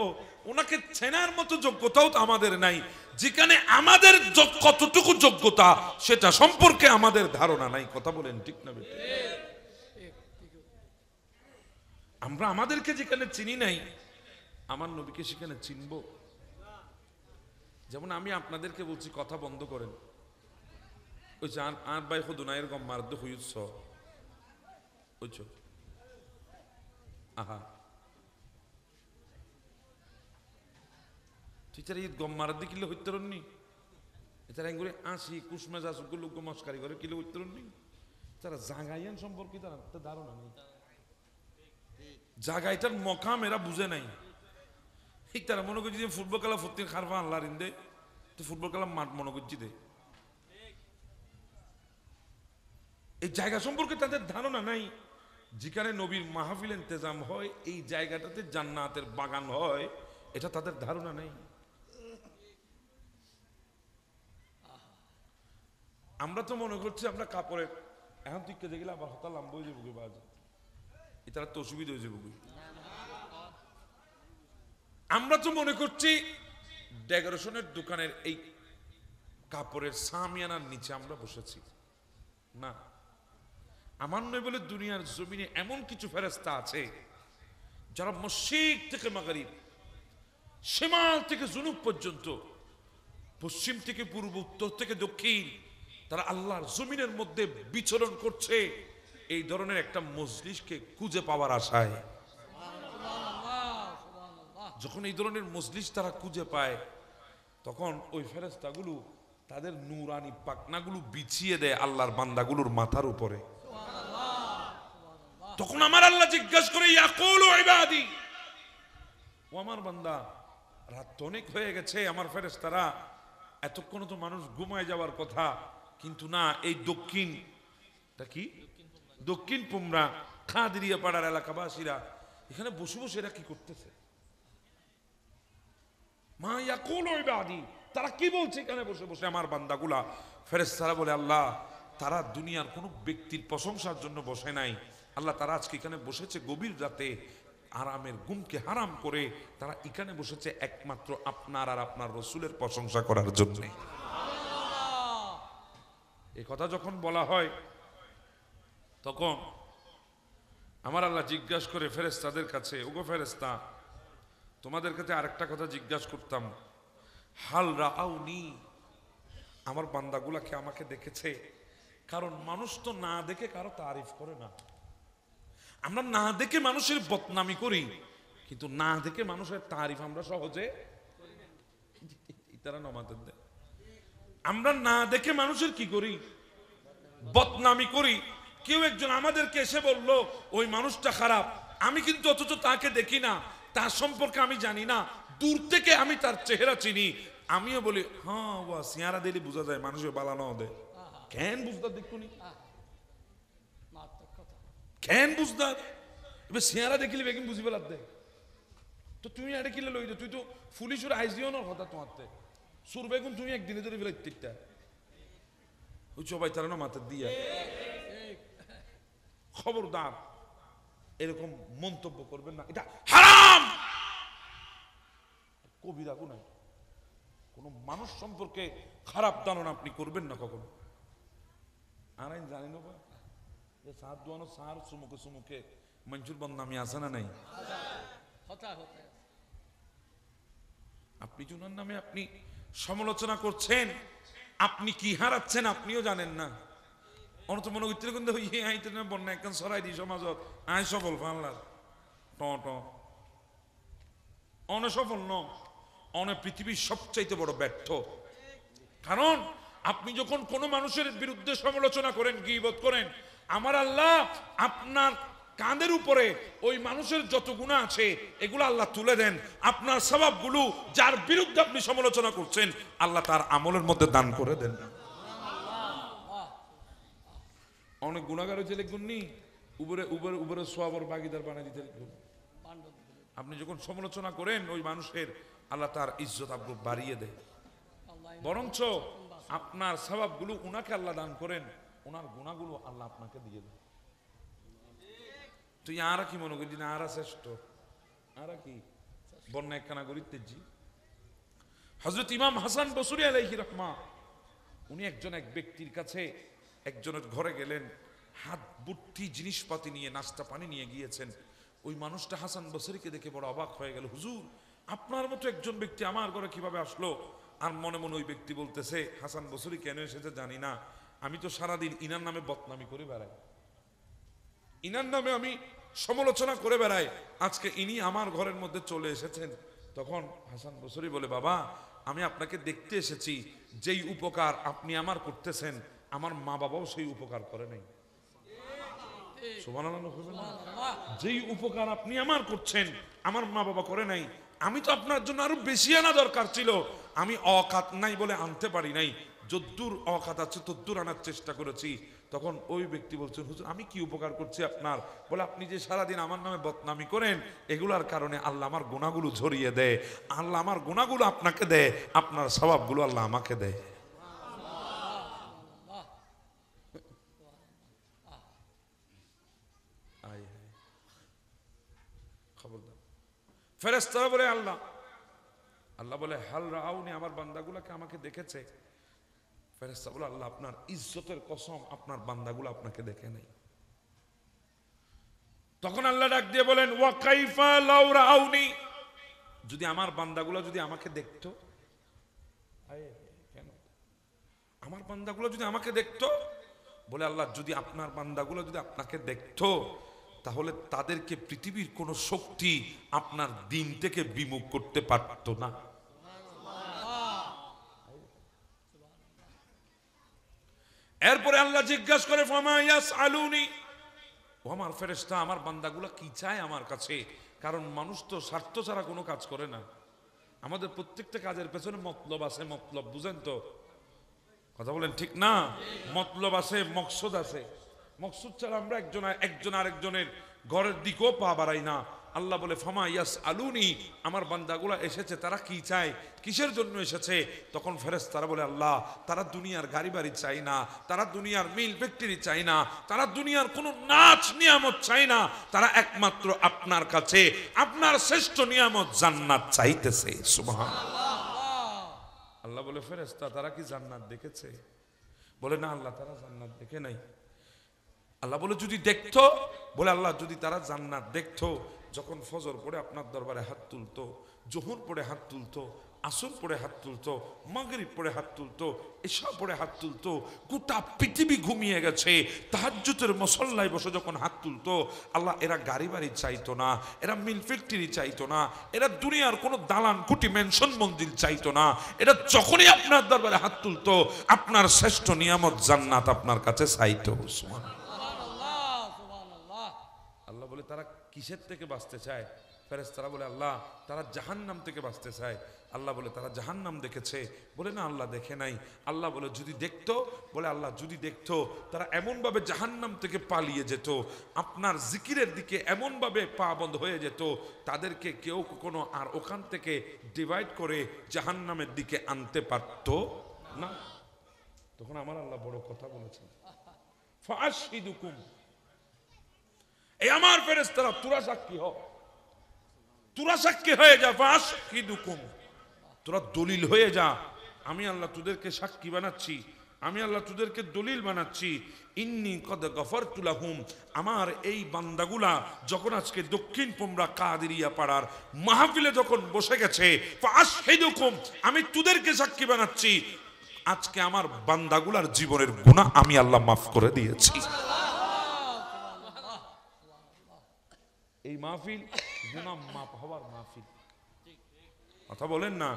ওনাকে চেনার মতো যোগ্যতাও তো আমাদের নাই। যেখানে আমাদের কতটুকু যোগ্যতা সেটা সম্পর্কে আমাদের ধারণা নাই। কথা বলেন ঠিক না বেটা? আমরা আমাদেরকে যেখানে চিনি নাই, আমার নবীকে সেখানে চিনব? যেমন আমি আপনাদেরকে বলছি কথা বন্ধ করেন, ওই যে আর ভাই খুদুনায়ের গম মারদ হইছ ওইছো আহা টিচার ঈদ গম মারার দি কিলো হইতরনি এটার এঙ্গুরে আসি কুসমেজ আসুগুলো মস্কারি করে কিলো হইতরনি। তারা জাগাইয়ান সম্পর্কে তারা ধারণা নেই, জাগাইটার মকাম এরা বুঝে নাই। ঠিক তারা মনে করছি যে ফুটবল খেলা ফুর্তির খারফা আল্লাহ রিন্দে, তো ফুটবল খেলা মাঠ মনে করছি দে। এই জায়গা সম্পর্কে তাদের ধারণা নাই। যেখানে নবীর মাহফিল ইন্তেজাম হয়, এই জায়গাটাতে জান্নাতের বাগান হয়, এটা তাদের ধারণা নেই। আমরা তো মনে করছি আমরা কাপড়ের এখন তুই কে দেখলে আবার হতাল লাম্ব হয়ে যাবো বাজ, এটা তো অসুবিধা হয়ে যাবো। আমরা তো মনে করছি ডেকোরেশনের দোকানের এই কাপড়ের সামিয়ানার নিচে আমরা বসেছি। না, আমার নয় বলে দুনিয়ার জমিনে এমন কিছু ফেরেশতা আছে যারা মশরিক থেকে মাগরিব, শিমাল থেকে জুনুব পর্যন্ত, পশ্চিম থেকে পূর্ব, উত্তর থেকে দক্ষিণ, তারা আল্লাহর জমিনের মধ্যে বিচরণ করছে এই ধরনের একটা মজলিসকে খুঁজে পাওয়ার আশায়। যখন এই ধরনের মজলিস তারা খুঁজে পায়, তখন ওই ফেরেশতাগুলো তাদের নূরানি পাখনাগুলো বিছিয়ে দেয় আল্লাহর বান্দাগুলোর মাথার উপরে। তখন আমার আল্লাহ জিজ্ঞাসা করে, ইয়াকুলু ইবাদি, ও আমার বান্দা, রাত তো অনেক হয়ে গেছে, আমার ফেরেশতারা এতক্ষণ তো মানুষ ঘুমায় যাওয়ার কথা, কিন্তু না, এই দক্ষিণটা কি দক্ষিণ পুমরা খাদিরিয়া পাড়ার এলাকাবাসীরা এখানে বসে বসে এরা কি করতেছে? মা ইয়াকুলু ইবাদি, তারা কি বলছে এখানে বসে বসে আমার বান্দাগুলা? ফেরেশতারা বলে, আল্লাহ তারা দুনিয়ার কোন ব্যক্তির প্রশংসার জন্য বসে নাই আল্লাহ, তারা আজকে এখানে বসেছে গভীর রাতে আরামের ঘুমকে হারাম করে, তারা এখানে বসেছে একমাত্র আপনার আর আপনার রসুলের প্রশংসা করার জন্য। এই কথা যখন বলা হয় তখন আমার আল্লাহ জিজ্ঞাসা করে ফেরেশতাদের কাছে, ওগো ফেরেশতা, তোমাদের কাছে আরেকটা কথা জিজ্ঞাসা করতাম, হাল রাআউনি, আমার বান্দাগুলাকে আমাকে দেখেছে? কারণ মানুষ তো না দেখে কারো তারিফ করে না। আমরা না দেখে মানুষের বদনামি করি, কিন্তু না দেখে মানুষের তারিফ আমরা সহজে আমরা না দেখে মানুষের কি করি, বদনামি করি। কেউ একজন আমাদেরকে এসে বলল ওই মানুষটা খারাপ, আমি কিন্তু অথচ তাকে দেখি না, তার সম্পর্কে আমি জানি না, দূর থেকে আমি তার চেহারা চিনি, আমিও বলি হ্যাঁ ওয়া সিয়ারা দিলে বোঝা যায় মানুষের বালানো দেয়। কেন বুঝদার দেখুনি, কেন বুঝদার এবার সিয়ারা দেখিলে বেগিন বুঝি পেলার দে। তো তুমি আরে কিলে লই তুই তো পুলিশের আইজিও না কথা তোমারতে সুর বেগুন তুমি একদিনে ধরে ফেলে তিনটা ওই সবাই তারা না মাথার দিয়া। খবরদার এরকম মন্তব্য করবেন না, এটা হারাম। কবিরা গুনাহ, কোন মানুষ সম্পর্কে খারাপ ধারণা আপনি করবেন না কখনো। আর আমি জানি না যে সাত দোয়ানো সার সুমুখে সুমুখে মঞ্জুর বদনামি আছে না নাই? আপনি জুনার নামে আপনি সমালোচনা করছেন, আপনি কি হারাচ্ছেন আপনিও জানেন না। অনত মনে করতে কিন্তু আইতে না বন্যা একখান সরাই দিই সমাজত আয় সফল ফানলার ট অনসফল ন অনে পৃথিবীর সবচাইতে বড় ব্যর্থ। কারণ আপনি যখন কোনো মানুষের বিরুদ্ধে সমালোচনা করেন, গীবত করেন, আমার আল্লাহ আপনার কাঁধের উপরে ওই মানুষের যত গুনাহ আছে এগুলো আল্লাহ তুলে দেন। আপনার সওয়াবগুলো যার বিরুদ্ধে আপনি সমালোচনা করছেন আল্লাহ তার আমলের মধ্যে দান করে দেন। অনেক গুনাহগার হয়েছে লিখুন নি উপরে উপরে উপরে সওয়াবের ভাগীদার বানিয়ে দিতে লিখুন। আপনি যখন সমালোচনা করেন ওই মানুষের আল্লাহ তার ইজ্জত আপনি বাড়িয়ে দেয়, বরঞ্চ আপনার সওয়াবগুলো উনাকে আল্লাহ দান করেন, ওনার গুনাহগুলো আল্লাহ আপনাকে দিয়ে দেন। তুই আর কি মনে করি না আর শ্রেষ্ঠ আর কি বন্যা একখানা করি তেজি। হযরত ইমাম হাসান বসরি আলাইহি রাহমা উনি এক ব্যক্তির কাছে একজনের ঘরে গেলেন, হাত ভর্তি জিনিসপাতি নিয়ে নাস্তা পানি নিয়ে গিয়েছেন। ওই মানুষটা হাসান বসরিকে দেখে বড় অবাক হয়ে গেল, হুজুর আপনার মতো একজন ব্যক্তি আমার ঘরে কিভাবে আসলো? আর মনে মনে ওই ব্যক্তি বলতেছে, হাসান বসরি কেন এসেছে জানি না, আমি তো সারাদিন ইনার নামে বদনামি করে বেড়াই, ইনার নামে আমি সমালোচনা করে বেড়াই, আজকে ইনি আমার ঘরের মধ্যে চলে এসেছেন। তখন হাসান বসরি বলে, বাবা আমি আপনাকে দেখতে এসেছি, যেই উপকার আপনি আমার করতেছেন আমার মা বাবাও সেই উপকার করে নাই। সুবহানাল্লাহ। যেই উপকার আপনি আমার করছেন আমার মা বাবা করে নাই। আমি তো আপনার জন্য আরো বেশি আনা দরকার ছিল, আমি অকাত নাই বলে আনতে পারি নাই, যদ্দূর অকাত আছে তদ্দূর আনার চেষ্টা করেছি। তখন ওই ব্যক্তি বলছেন, হুজুর আমি কি উপকার করছি আপনার? বলে, আপনি যে সারাদিন আমার নামে বদনামি করেন এগুলার কারণে আল্লাহ আমার গুনাহগুলো ঝরিয়ে দেয়, আল্লাহ আমার গুনাহগুলো আপনাকে দেয়, আপনার সওয়াবগুলো আল্লাহ আমাকে দেয়। খবরদার। ফেরেশতারা বলে আল্লাহ বলে হাল রাআউনি, আমার বান্দাগুলোকে আমাকে দেখেছে? ফেরেশতা বলে, আল্লাহ আপনার ইজ্জতের কসম আপনার বান্দাগুলো আপনাকে দেখে নাই। তখন আল্লাহ ডাক দিয়ে বলেন, ওয়া কাইফা লাউ রাআউনি, যদি আমার বান্দাগুলো যদি আমাকে দেখতো, কেন আমার বান্দাগুলো যদি আমাকে দেখতো? বলে আল্লাহ যদি আপনার বান্দাগুলো যদি আপনাকে দেখতো তাহলে তাদেরকে পৃথিবীর কোন শক্তি আপনার দিন থেকে বিমুখ করতে পারত না। এরপরে আল্লাহ জিজ্ঞাসা করে, ফামা ইয়াসআলুনি, ও আমার ফেরেশতা আমার বান্দাগুলো কি চায় আমার কাছে? কারণ মানুষ তো স্বার্থ ছাড়া কোনো কাজ করে না। আমাদের প্রত্যেকটা কাজের পেছনে মতলব আছে, মতলব বুঝেন তো? কথা বলেন ঠিক না? মতলব আছে, মকসদ আছে। মকসুদ ছাড়া আমরা একজন আরেকজনের ঘরের দিকেও পা বাড়াই না। আল্লাহ বলে, ফামা ইয়াসআলুনি, আমার বান্দাগুলো এসেছে তারা কি চায়, কিসের জন্য এসেছে? তখন ফেরেশতারা বলে, আল্লাহ তারা দুনিয়ার গাড়ি বাড়ি চাই না, তারা দুনিয়ার মিল ফ্যাক্টরি চাই না, তারা দুনিয়ার কোনো নাচ নিয়ামত চাই না, তারা একমাত্র আপনার কাছে আপনার শ্রেষ্ঠ নিয়ামত জান্নাত চাইতেছে। সুবহানাল্লাহ। আল্লাহ বলে, ফেরেশতা তারা কি জান্নাত দেখেছে? বলে না আল্লাহ তারা জান্নাত দেখে নাই। আল্লাহ বলে যদি দেখতো, বলে আল্লাহ যদি তারা জান্নাত দেখতো, যখন ফজর পড়ে আপনার দরবারে হাত তুলতো, জোহর পড়ে হাত তুলতো, আসর পড়ে হাত তুলতো, মাগরিব পড়ে হাত তুলতো, এশা পড়ে হাত তুলতো, গোটা পৃথিবী ঘুমিয়ে গেছে, তাহাজ্জুদের মুসল্লায় বসে যখন হাত তুলতো, আল্লাহ এরা গাড়ি বাড়ি চাইতো না, এরা মিল ফ্যাক্টরি চাইতো না, এরা দুনিয়ার কোনো দালান কুটি মেনশন মন্দির চাইতো না, এরা যখনই আপনার দরবারে হাত তুলতো, আপনার শ্রেষ্ঠ নিয়ামত জান্নাত আপনার কাছে চাইতো। আল্লাহ বলে তারা কিসের থেকে বাঁচতে চায়? ফেরেশতারা বলে আল্লাহ তারা জাহান্নাম থেকে বাঁচতে চায়। আল্লাহ বলে তারা জাহান্নাম দেখেছে? বলে না আল্লাহ দেখে নাই। আল্লাহ বলে যদি দেখতো, বলে আল্লাহ যদি দেখতো তারা এমনভাবে জাহান্নাম থেকে পালিয়ে যেত, আপনার জিকিরের দিকে এমনভাবে পা বন্ধ হয়ে যেত, তাদেরকে কেউ কোনো আর ওখান থেকে ডিভাইড করে জাহান্নামের দিকে আনতে পারতো না। তখন আমার আল্লাহ বড় কথা বলেছেন, ফাশহিদুকুম, এই আমার ফেরেশতারা তোরা সাক্ষী হ, তোরা সাক্ষী হয়ে যা, ফাশহিদুকুম, তোরা দলিল হয়ে যা। আমি আল্লাহ তোদেরকে সাক্ষী বানাচ্ছি, আমি আল্লাহ তোদেরকে দলিল বানাচ্ছি। ইন্নী কদ গফরতু লাহুম, আমার এই বান্দাগুলা যখন আজকে দক্ষিণ পোমরা কাদেরিয়া পাড়ার মাহফিলে যখন বসে গেছে, ফাশহিদুকুম, আমি তোদেরকে সাক্ষী বানাচ্ছি, আজকে আমার বান্দাগুলার জীবনের গুনাহ আমি আল্লাহ মাফ করে দিয়েছি। এই মাহফিল গুনাহ মাফ হওয়ার মাহফিল। কথা বলেন না?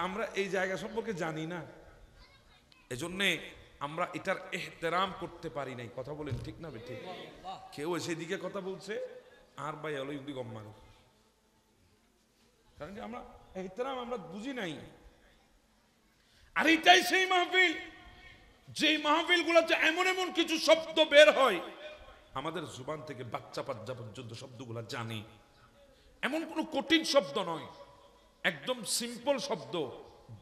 আমরা এই জায়গা সম্পর্কে জানি না, এজন্যে আমরা এটার এহতেরাম করতে পারি নাই। কথা বলেন ঠিক না ঠিক? কেউ সেদিকে কথা বলছে আর ভাই হলো ইউদি গম মানে, কারণ আমরা এহতেরাম আমরা বুঝি নাই। আর এটাই সেই মাহফিল, যেই মাহফিল গুলাতে এমন এমন কিছু শব্দ বের হয় আমাদের জুবান থেকে বাচ্চা বাচ্চা পর্যন্ত শব্দগুলা জানি। এমন কোনো কঠিন শব্দ নয়, একদম সিম্পল শব্দ,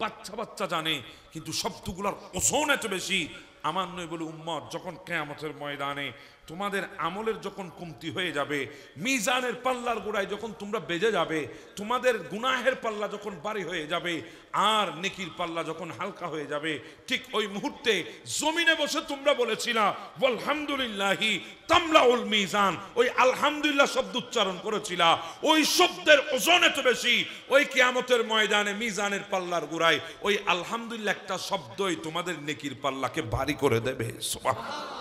বাচ্চা বাচ্চা জানে, কিন্তু শব্দগুলোর ওজন এত বেশি। আমার নয় বলে উম্মত, যখন কিয়ামতের ময়দানে তোমাদের আমলের যখন কমতি হয়ে যাবে, মিজানের পাল্লার গোড়ায় যখন তোমরা বেজে যাবে, তোমাদের গুনাহের পাল্লা যখন ভারী হয়ে যাবে আর নেকির পাল্লা যখন হালকা হয়ে যাবে, ঠিক ওই মুহূর্তে জমিনে বসে তোমরা বলেছিলা আলহামদুলিল্লাহি তামলাউল মিজান, ওই আলহামদুলিল্লাহ শব্দ উচ্চারণ করেছিলা, ওই শব্দের ওজন এত বেশি, ওই কিয়ামতের ময়দানে মিজানের পাল্লার গোড়ায় ওই আলহামদুলিল্লাহ একটা শব্দই তোমাদের নেকির পাল্লাকে ভারী করে দেবে। সুবহানাল্লাহ।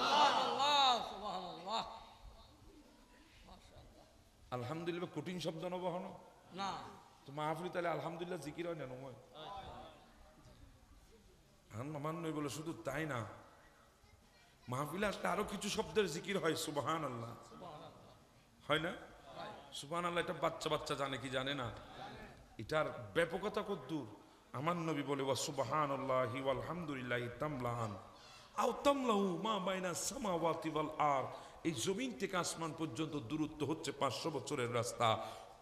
আলহামদুলিল্লাহ কঠিন শব্দ নবহন না তো মাহফিল, তাহলে আলহামদুলিল্লাহ জিকির হয় না নয়? আমার নয় বলে শুধু তাই না, মাহফিলে আসলে আরো কিছু শব্দের জিকির হয়। সুবহানাল্লাহ হয় না? সুবহানাল্লাহ এটা বাচ্চা বাচ্চা জানে কি জানে না, এটার ব্যাপকতা কদ্দূর। আমার নবী বলে ওয়া সুবহানাল্লাহি ওয়াল হামদুলিল্লাহি তামলাহান আও তামলাহু মা বাইনা সামাওয়াতি ওয়াল আরদ, এই জমিন থেকে আসমান পর্যন্ত দূরত্ব হচ্ছে 500 বছরের রাস্তা।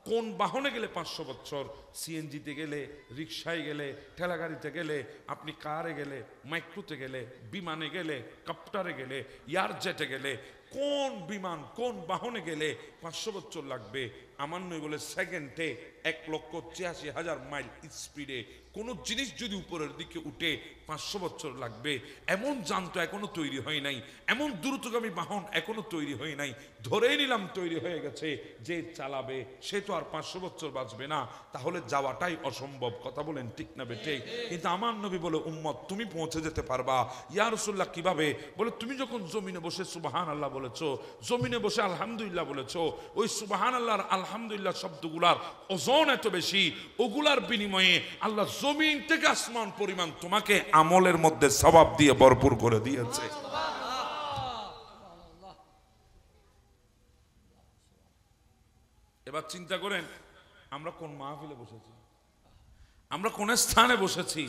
কোন বাহনে গেলে 500 বছর? সিএনজিতে গেলে, রিকশায় গেলে, ঠেলাগাড়িতে গেলে, আপনি কারে গেলে, মাইক্রোতে গেলে, বিমানে গেলে, কপ্টারে গেলে, এয়ারজেটে গেলে, কোন বিমান কোন বাহনে গেলে 500 বছর লাগবে। আমার নয় বলে সেকেন্ডে 1,86,000 মাইল স্পিডে কোনো জিনিস যদি উপরের দিকে উঠে 500 বছর লাগবে। এমন যান তো এখনো তৈরি হয় নাই, এমন দ্রুতগামী বাহন এখনো তৈরি হয় নাই। ধরেই নিলাম তৈরি হয়ে গেছে, যে চালাবে সে তো আর 500 বছর বাঁচবে না, তাহলে যাওয়াটাই অসম্ভব। কথা বলেন ঠিক না বেটে? কিন্তু আমার নবী বলে উম্মত তুমি পৌঁছে যেতে পারবা। ইয়া রাসূলুল্লাহ কিভাবে? বলে তুমি যখন জমিনে বসে সুবহানাল্লাহ বলেছো, জমিনে বসে আলহামদুলিল্লাহ বলেছো, ওই সুবহানাল্লাহর আলহামদুলিল্লাহ শব্দগুলার ওজন এত বেশি, ওগুলার বিনিময়ে আল্লাহ জমিন থেকে আসমান পরিমাণ তোমাকে আমলের মধ্যে সওয়াব দিয়ে ভরপুর করে দিয়েছে। এবার চিন্তা করেন আমরা কোন মাহফিলে বসেছি, আমরা কোন স্থানে বসেছি।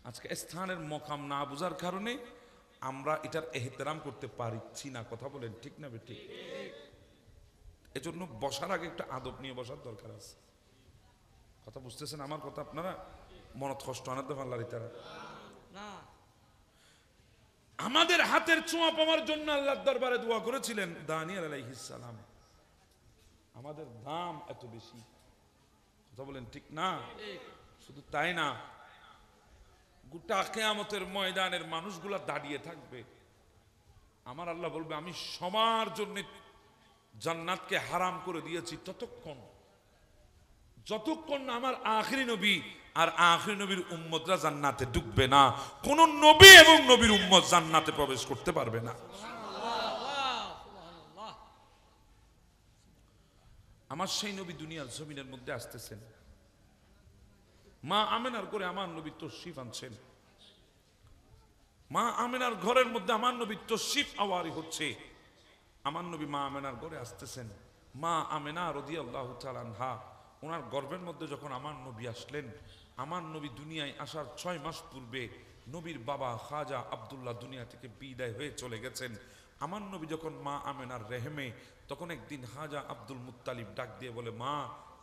আজকে স্থানের মকাম না বোঝার কারণে আমরা এটার এহতেরাম করতে পারছি না। কথা বলেন ঠিক না বেঠিক? এজন্য বসার আগে একটা আদব নিয়ে বসার দরকার আছে। কথা বুঝতেছেন আমার কথা? আপনারা মনত কষ্ট আনাতে পারলার তারা আমাদের হাতের ছোঁয়া পাওয়ার জন্য আল্লাহর দরবারে দোয়া করেছিলেন দানিয়েল আলাইহিস সালাম। আমাদের দাম এত বেশি। কথা বলেন ঠিক না? শুধু তাই না, গোটা কিয়ামতের ময়দানের মানুষগুলা দাঁড়িয়ে থাকবে, আমার আল্লাহ বলবে আমি সবার জন্য জান্নাতকে হারাম করে দিয়েছি যতক্ষণ না আমার আখিরি নবী আর আখিরি নবীর উম্মতরা জান্নাতে ঢুকবে না, কোন নবী এবং নবীর উম্মত জান্নাতে প্রবেশ করতে পারবে না। আমার সেই নবী দুনিয়ার জমিনের মধ্যে আসতেছেন, মা আমেনার ঘরে আমার নবী তশরিফ আনছেন, মা আমেনার ঘরের মধ্যে আমার নবী তশরিফ আওয়ারি হচ্ছে, আমার নবী মা আমেনার ঘরে আসতেছেন। মা আমেনা রাদিয়াল্লাহু তাআলা আনহা ওনার গর্ভের মধ্যে যখন আমার নবী আসলেন, আমার নবী দুনিয়ায় আসার 6 মাস পূর্বে নবীর বাবা খাজা আব্দুল্লাহ দুনিয়া থেকে বিদায় হয়ে চলে গেছেন। আমার নবী যখন মা আমেনার রেহেমে, তখন একদিন খাজা আব্দুল মুত্তালিব ডাক দিয়ে বলে, মা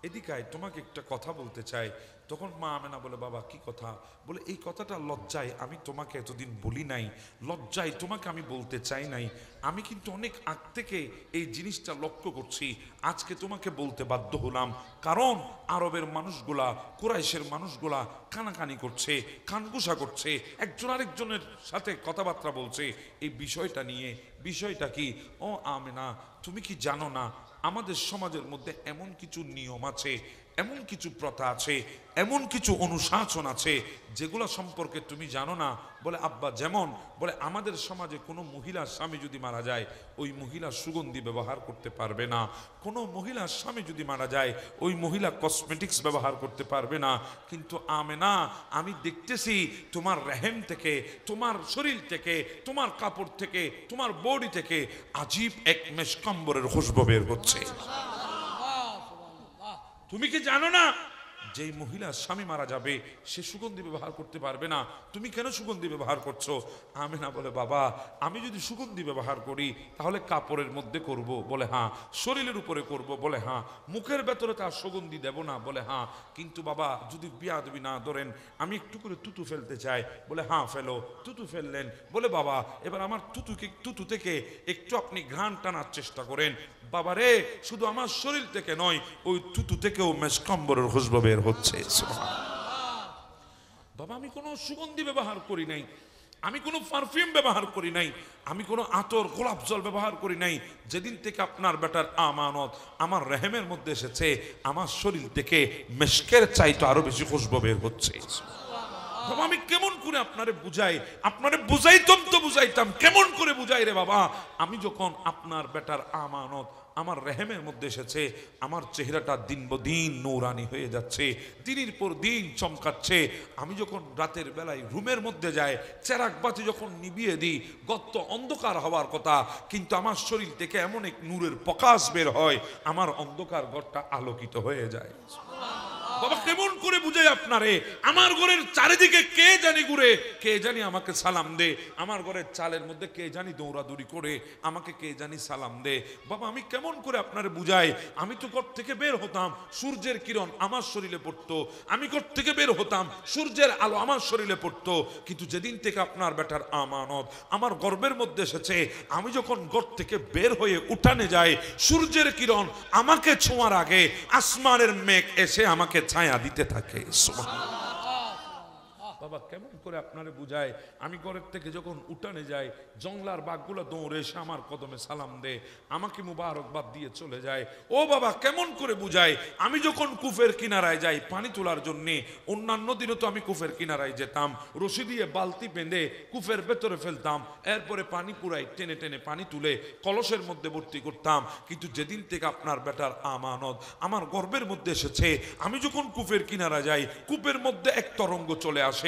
এদিকে আয়, তোমাকে একটা কথা বলতে চাই। তখন মা আমেনা বলে, বাবা কি কথা? বলে এই কথাটা লজ্জায় আমি তোমাকে এতদিন বলি নাই, লজ্জায় তোমাকে আমি বলতে চাই নাই, আমি কিন্তু অনেক আগ থেকে এই জিনিসটা লক্ষ্য করছি, আজকে তোমাকে বলতে বাধ্য হলাম। কারণ আরবের মানুষগুলা, কুরাইশের মানুষগুলা কানাকানি করছে, কানগুসা করছে, একজন আরেকজনের সাথে কথাবার্তা বলছে এই বিষয়টা নিয়ে। বিষয়টা কি? ও আমেনা, তুমি কি জানো না আমাদের সমাজের মধ্যে এমন কিছু নিয়ম আছে, এমন কিছু প্রথা আছে, এমন কিছু অনুশাসন আছে যেগুলো সম্পর্কে তুমি জানো না? বলে আব্বা যেমন? বলে আমাদের সমাজে কোনো মহিলার স্বামী যদি মারা যায় ওই মহিলা সুগন্ধি ব্যবহার করতে পারবে না, কোনো মহিলার স্বামী যদি মারা যায় ওই মহিলা কসমেটিক্স ব্যবহার করতে পারবে না। কিন্তু আমেনা আমি দেখতেছি তোমার রেহেম থেকে, তোমার শরীর থেকে, তোমার কাপড় থেকে, তোমার বডি থেকে আজীব এক মেশকাম্বরের খুশবু বের হচ্ছে। তুমি কি জানো না যেই মহিলা স্বামী মারা যাবে সে সুগন্ধি ব্যবহার করতে পারবে না? তুমি কেন সুগন্ধি ব্যবহার করছো? আমেনা বলে, বাবা আমি যদি সুগন্ধি ব্যবহার করি তাহলে কাপড়ের মধ্যে করব? বলে হ্যাঁ। শরীরের উপরে করব? বলে হ্যাঁ। মুখের ভেতরে তার সুগন্ধি দেব না? বলে হ্যাঁ। কিন্তু বাবা যদি বিয়াদবি না ধরেন আমি একটু করে তুতু ফেলতে চাই? বলে হ্যাঁ ফেলো। তুতু ফেললেন। বলে বাবা এবার আমার তুতু থেকে একটু আপনি ঘ্রাণ টানার চেষ্টা করেন। বাবা রে, শুধু আমার শরীর থেকে নয় ওই তুতু থেকেও মেশকাম্বরের খুশবু বের হচ্ছে। বাবা আমি কোনো সুগন্ধি ব্যবহার করি নাই, আমি কোনো পারফিউম ব্যবহার করি নাই, আমি কোনো আতর গোলাপ জল ব্যবহার করি নাই। যেদিন থেকে আপনার বেটার আমানত আমার রেহেমের মধ্যে এসেছে আমার শরীর থেকে মেশকের চাইতে আরো বেশি খুশবু বের হচ্ছে। বাবা আমি কেমন করে আপনারে বুঝাই? আপনারে বুঝাইতাম তো বুঝাইতাম, কেমন করে বুঝাই রে বাবা? আমি যখন আপনার বেটার আমানত আমার রেহেমের মধ্যে এসেছে আমার চেহারাটা দিন দিন নূরানি হয়ে যাচ্ছে, দিনের পর দিন চমকাচ্ছে। আমি যখন রাতের বেলায় রুমের মধ্যে যাই, চেরাগ বাতি যখন নিভিয়ে দিই, গর্ত অন্ধকার হওয়ার কথা, কিন্তু আমার শরীর থেকে এমন এক নূরের প্রকাশ বের হয় আমার অন্ধকার ঘরটা আলোকিত হয়ে যায়। বাবা কেমন করে বুঝাই আপনারে? আমার ঘরের চারিদিকে কে জানি ঘুরে, কে জানি আমাকে সালাম দে, আমার ঘরের চালের মধ্যে কে জানি দৌড়াদৌড়ি করে আমাকে কে জানি সালাম দে। বাবা আমি কেমন করে আপনারে বুঝাই? আমি তো ঘর থেকে বের হতাম সূর্যের কিরণ আমার শরীরে পড়তো, আমি ঘর থেকে বের হতাম সূর্যের আলো আমার শরীরে পড়তো, কিন্তু যেদিন থেকে আপনার বেটার আমানত আমার গর্বের মধ্যে এসেছে, আমি যখন ঘর থেকে বের হয়ে উঠানে যাই সূর্যের কিরণ আমাকে ছোঁয়ার আগে আসমানের মেঘ এসে আমাকে ছায়া দিতে থাকে। সুবহানাল্লাহ। বাবা কেমন করে আপনারে বুঝায়? আমি ঘরের থেকে যখন উঠানে যাই জংলার বাঘগুলো দৌড়ে এসে আমার কদমে সালাম দে, আমাকে মুবারকবাদ দিয়ে চলে যায়। ও বাবা কেমন করে বুঝায়? আমি যখন কূপের কিনারায় যাই পানি তোলার জন্যে, অন্যান্য দিনও তো আমি কূপের কিনারায় যেতাম, রশি দিয়ে বালতি বেঁধে কূপের ভেতরে ফেলতাম, এরপরে পানি পুরাই টেনে টেনে পানি তুলে কলসের মধ্যে ভর্তি করতাম। কিন্তু যেদিন থেকে আপনার বেটার আমানত আমার গর্বের মধ্যে এসেছে, আমি যখন কূপের কিনারা যাই কূপের মধ্যে এক তরঙ্গ চলে আসে,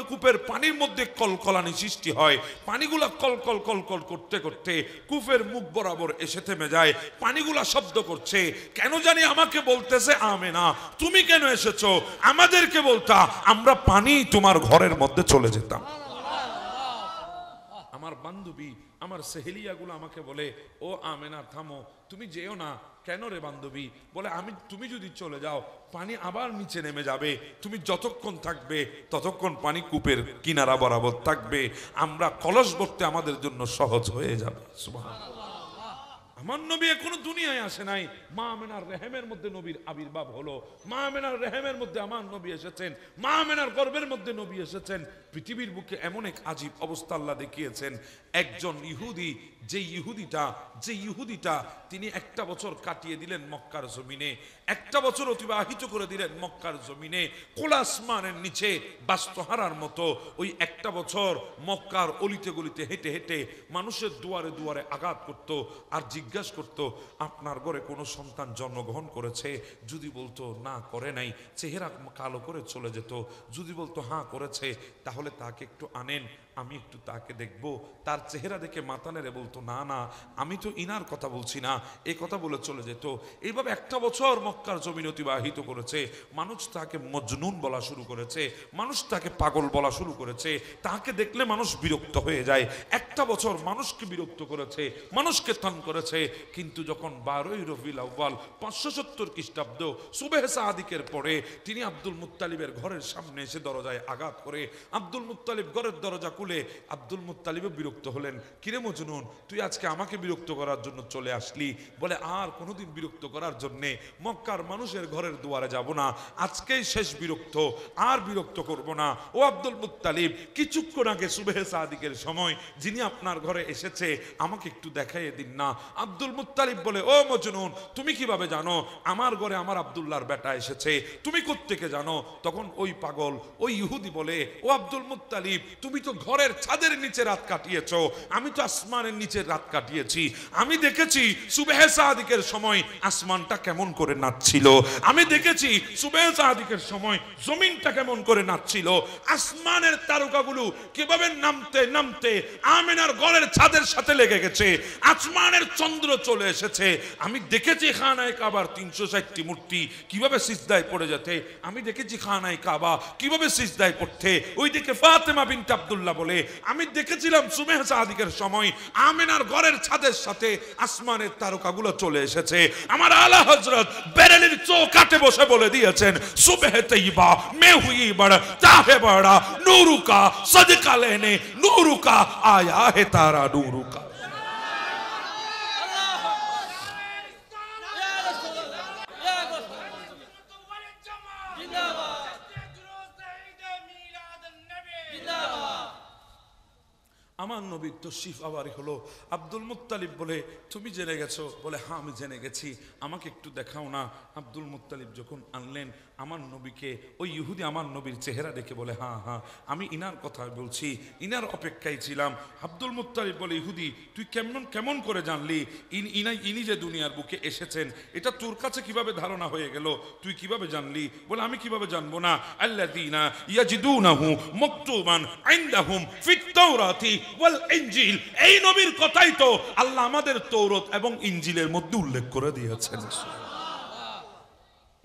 কূপের পানির মধ্যে কলকলানি সৃষ্টি হয়, পানিগুলা কলকল কলকল করতে করতে কূপের মুখ বরাবর এসে থেমে যায়, পানিগুলা শব্দ করছে। কেন জানি আমাকে বলতেছে আমেনা তুমি কেন এসেছো? আমাদেরকে বলতা আমরা পানি তোমার ঘরের মধ্যে চলে যেতাম। আমার বান্ধবী আমার সেহেলিয়াগুলো আমাকে বলে ও আমেনা থামো, তুমি যেও না। কেন রে বান্ধবী? বলে তুমি যদি চলে যাও পানি আবার নিচে নেমে যাবে, তুমি যতক্ষণ থাকবে ততক্ষণ পানি কূপের কিনারা বরাবর থাকবে, আমরা কলস ভরতে আমাদের জন্য সহজ হয়ে যাবে। সুবহানাল্লাহ। আমার নবী এখনো দুনিয়ায় আসে নাই, মা আমেনার রেহেমের মধ্যে নবীর আবির্ভাব হলো। মা আমেনার রেহেমের মধ্যে আমার নবী এসেছেন, মা আমেনার গর্ভের মধ্যে নবী এসেছেন। পৃথিবীর বুকে এমন এক আজীব অবস্থা আল্লাহ দেখিয়েছেন। একজন ইহুদি, যে ইহুদিটা তিনি একটা বছর কাটিয়ে দিলেন মক্কার জমিনে, একটা বছর অতিবাহিত করে দিলেন মক্কার জমিনে, খোলা আসমানের নিচে বাস্তুহারার মতো। ওই একটা বছর মক্কার অলিতে গলিতে হেঁটে হেঁটে মানুষের দুয়ারে দুয়ারে আঘাত করত আর জিজ্ঞাসা করত, আপনার ঘরে কোনো সন্তান জন্মগ্রহণ করেছে? যদি বলতো না করে নাই, চেহারা কালো করে চলে যেত। যদি বলতো হ্যাঁ করেছে, তাহলে তাকে একটু আনেন, আমি একটু তাকে দেখব। তার চেহারা দেখে মাথা নেড়ে বলতো না না, আমি তো ইনার কথা বলছি না, এই কথা বলে চলে যেত। এইভাবে একটা বছর মক্কার জমিন অতিবাহিত করেছে। মানুষ তাকে মজনুন বলা শুরু করেছে, মানুষ তাকে পাগল বলা শুরু করেছে, তাকে দেখলে মানুষ বিরক্ত হয়ে যায়। একটা বছর মানুষকে বিরক্ত করেছে, মানুষকে তান করেছে। কিন্তু যখন 12ই রবিউল আউয়াল 570 খ্রিস্টাব্দ সুবহে সাদিকের পরে তিনি আব্দুল মুত্তালিবের ঘরের সামনে এসে দরজায় আঘাত করে আব্দুল মুত্তালিব ঘরের দরজা খুলে, আব্দুল মুত্তালিবও বিরক্ত হলেন, কিরে মজনুন তুই আজকে আমাকে বিরক্ত করার জন্য চলে আসলি? বলে আর কোনোদিন বিরক্ত করার জন্যে মক্কার মানুষের ঘরের দুয়ারে যাব না, আজকেই শেষ বিরক্ত, আর বিরক্ত করব না। ও আব্দুল মুত্তালিব, কিছুক্ষণ আগে সুবহে সাদিকের সময় যিনি আপনার ঘরে এসেছে আমাকে একটু দেখাইয়ে দিন না। আব্দুল মুত্তালিব বলে, ও মজনুন তুমি কিভাবে জানো আমার ঘরে আমার আব্দুল্লাহর বেটা এসেছে? তুমি কোত্থেকে জানো? তখন ওই পাগল, ওই ইহুদি বলে, ও আব্দুল মুত্তালিব তুমি তো ঘরের ছাদের নিচে রাত কাটিয়েছো, আমি তো আসমানের নিচে রাত কাটিয়েছি। আমি দেখেছি সুবহে সাদিকের সময় আসমানটা কেমন করে নাচছিল, আমি দেখেছি সুবহে সাদিকের সময় জমিনটা কেমন করে নাচছিল, আসমানের তারকাগুলো কিভাবে নামতে নামতে আমিনার ঘরের ছাদের সাথে লেগে গেছে, আসমানের চন্দ্র চলে এসেছে। আমি দেখেছি খানায়ে কাবার 360টি মূর্তি কিভাবে সিজদায় পড়ে যেতে, আমি দেখেছি খানায়ে কাবা কিভাবে সিজদায় পড়তে। ওইদিকে ফাতেমা বিনতে আব্দুল্লাহ বলে, আমি দেখেছিলাম সুবহে সাদিকের সময় আমিনার ঘরের ছাদের সাথে আসমানের তারকাগুলো চলে এসেছে। আমার আলা হযরত বেরেলির চৌকাঠে বসে বলে দিয়েছেন, সুবহে তৈবা মে হুই বড় চাহে বড়া নূরুকা সদকা লেনে নূরুকা আয়া হে তারা নূরুকা। আমার নবীর তশরিফ আবারই হলো। আব্দুল মুত্তালিব বলে, তুমি জেনে গেছো? বলে হ্যাঁ আমি জেনে গেছি, আমাকে একটু দেখাও না। আব্দুল মুত্তালিব যখন আনলেন আমার নবীকে, ওই ইহুদি আমার নবীর চেহারা দেখে বলে, হ্যাঁ হ্যাঁ আমি ইনার কথা বলছি, ইনার অপেক্ষায় ছিলাম। আব্দুল মুত্তালিব বলে, ইহুদি তুই কেমন করে জানলি ইনি যে দুনিয়ার বুকে এসেছেন? এটা তোর কাছে কিভাবে ধারণা হয়ে গেল? তুই কিভাবে জানলি? বলে আমি কিভাবে জানবো না, আল্লাযীনা ইয়াজিদুনাহু মাকতুবান ইনদাহুম ফিত তাওরাতি ওয়াল ইনজিল। এই নবীর কথাই তো আল্লাহ আমাদের তৌরাত এবং ইনজিলের মধ্যে উল্লেখ করে দিয়েছেন।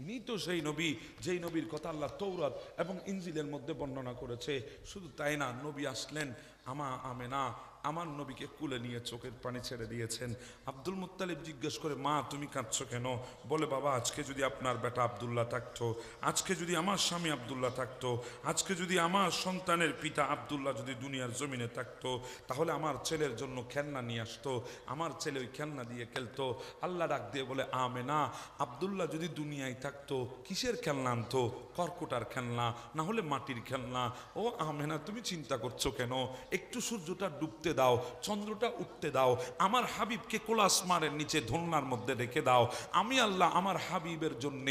ইনি তো সেই নবী যেই নবীর কথা আল্লাহ তৌরাত এবং ইনজিলের মধ্যে বর্ণনা করেছে। শুধু তাই না, নবী আসলেন, আমেনা আমার নবীকে কুলে নিয়ে চোখের পানি ছেড়ে দিয়েছেন। আব্দুল মুত্তালিব জিজ্ঞেস করে, মা তুমি কাঁদছো কেন? বলে বাবা আজকে যদি আপনার বেটা আব্দুল্লাহ থাকতো, আজকে যদি আমার স্বামী আব্দুল্লাহ থাকতো, আজকে যদি আমার সন্তানের পিতা আব্দুল্লাহ যদি দুনিয়ার জমিনে থাকতো, তাহলে আমার ছেলের জন্য খেলনা নিয়ে আসতো, আমার ছেলে ওই খেলনা দিয়ে খেলতো। আল্লাহ ডাক দিয়ে বলে, আমেনা আব্দুল্লাহ যদি দুনিয়ায় থাকতো কিসের খেলনা আনতো? কর্কটার খেলনা, না হলে মাটির খেলনা। ও আমেনা তুমি চিন্তা করছো কেন? একটু সূর্যটা ডুবতে দাও, চন্দ্রটা উঠতে দাও, আমার হাবিবকে কোলা আসমানের নিচে ধন্যার মধ্যে রেখে দাও। আমি আল্লাহ আমার হাবিবের জন্য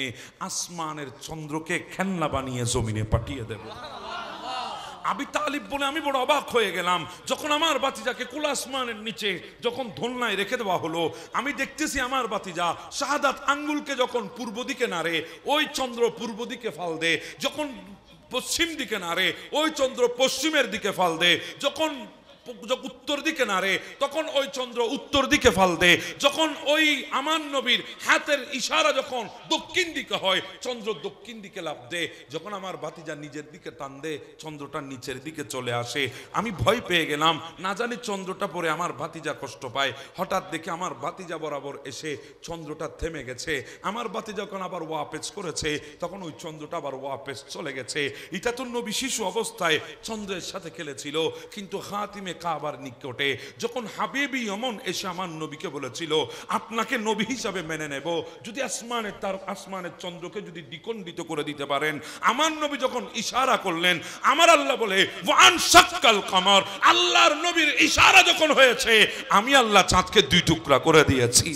আসমানের চন্দ্রকে খেলনা বানিয়ে জমিনে পাঠিয়ে দেব। আবি তালিব বলে, আমি বড় অবাক হয়ে গেলাম যখন আমার বাতিজাকে কোলা আসমানের নিচে যখন ধন্যায় রেখে দেওয়া হলো। আমি দেখতেছি আমার বাতিজা শাহাদাত আঙ্গুলকে যখন পূর্ব দিকে নাড়ে, ওই চন্দ্র পূর্ব দিকে ফাল দে, যখন পশ্চিম দিকে নাড়ে ওই চন্দ্র পশ্চিমের দিকে ফাল দে, যখন উত্তর দিকে নাড়ে তখন ওই চন্দ্র উত্তর দিকে ফাল দে, যখন ওই আমার নবীর হাতের ইশারা যখন দক্ষিণ দিকে হয় চন্দ্র দক্ষিণ দিকে লাফ দে, যখন আমার ভাতিজা নিজের দিকে টান দে চন্দ্রটা নিচের দিকে চলে আসে। আমি ভয় পেয়ে গেলাম, না জানি চন্দ্রটা পরে আমার ভাতিজা কষ্ট পায়। হঠাৎ দেখে আমার ভাতিজা বরাবর এসে চন্দ্রটা থেমে গেছে। আমার ভাতিজা যখন আবার ওয়াপেস করেছে তখন ওই চন্দ্রটা আবার ওয়াপেস চলে গেছে। এটা তো নবী শিশু অবস্থায় চন্দ্রের সাথে খেলেছিল, কিন্তু খাতিমে ইবনে কাবার নিকটে যখন হাবিবি ইয়মন এসে আমার নবীকে বলেছিল আপনাকে নবী হিসাবে মেনে নেব যদি আসমানের চন্দ্রকে যদি দ্বিখণ্ডিত করে দিতে পারেন, আমার নবী যখন ইশারা করলেন, আমার আল্লাহ বলে ওয়ান শাক্কাল কামার, আল্লাহর নবীর ইশারা যখন হয়েছে আমি আল্লাহ চাঁদকে দুই টুকরা করে দিয়েছি।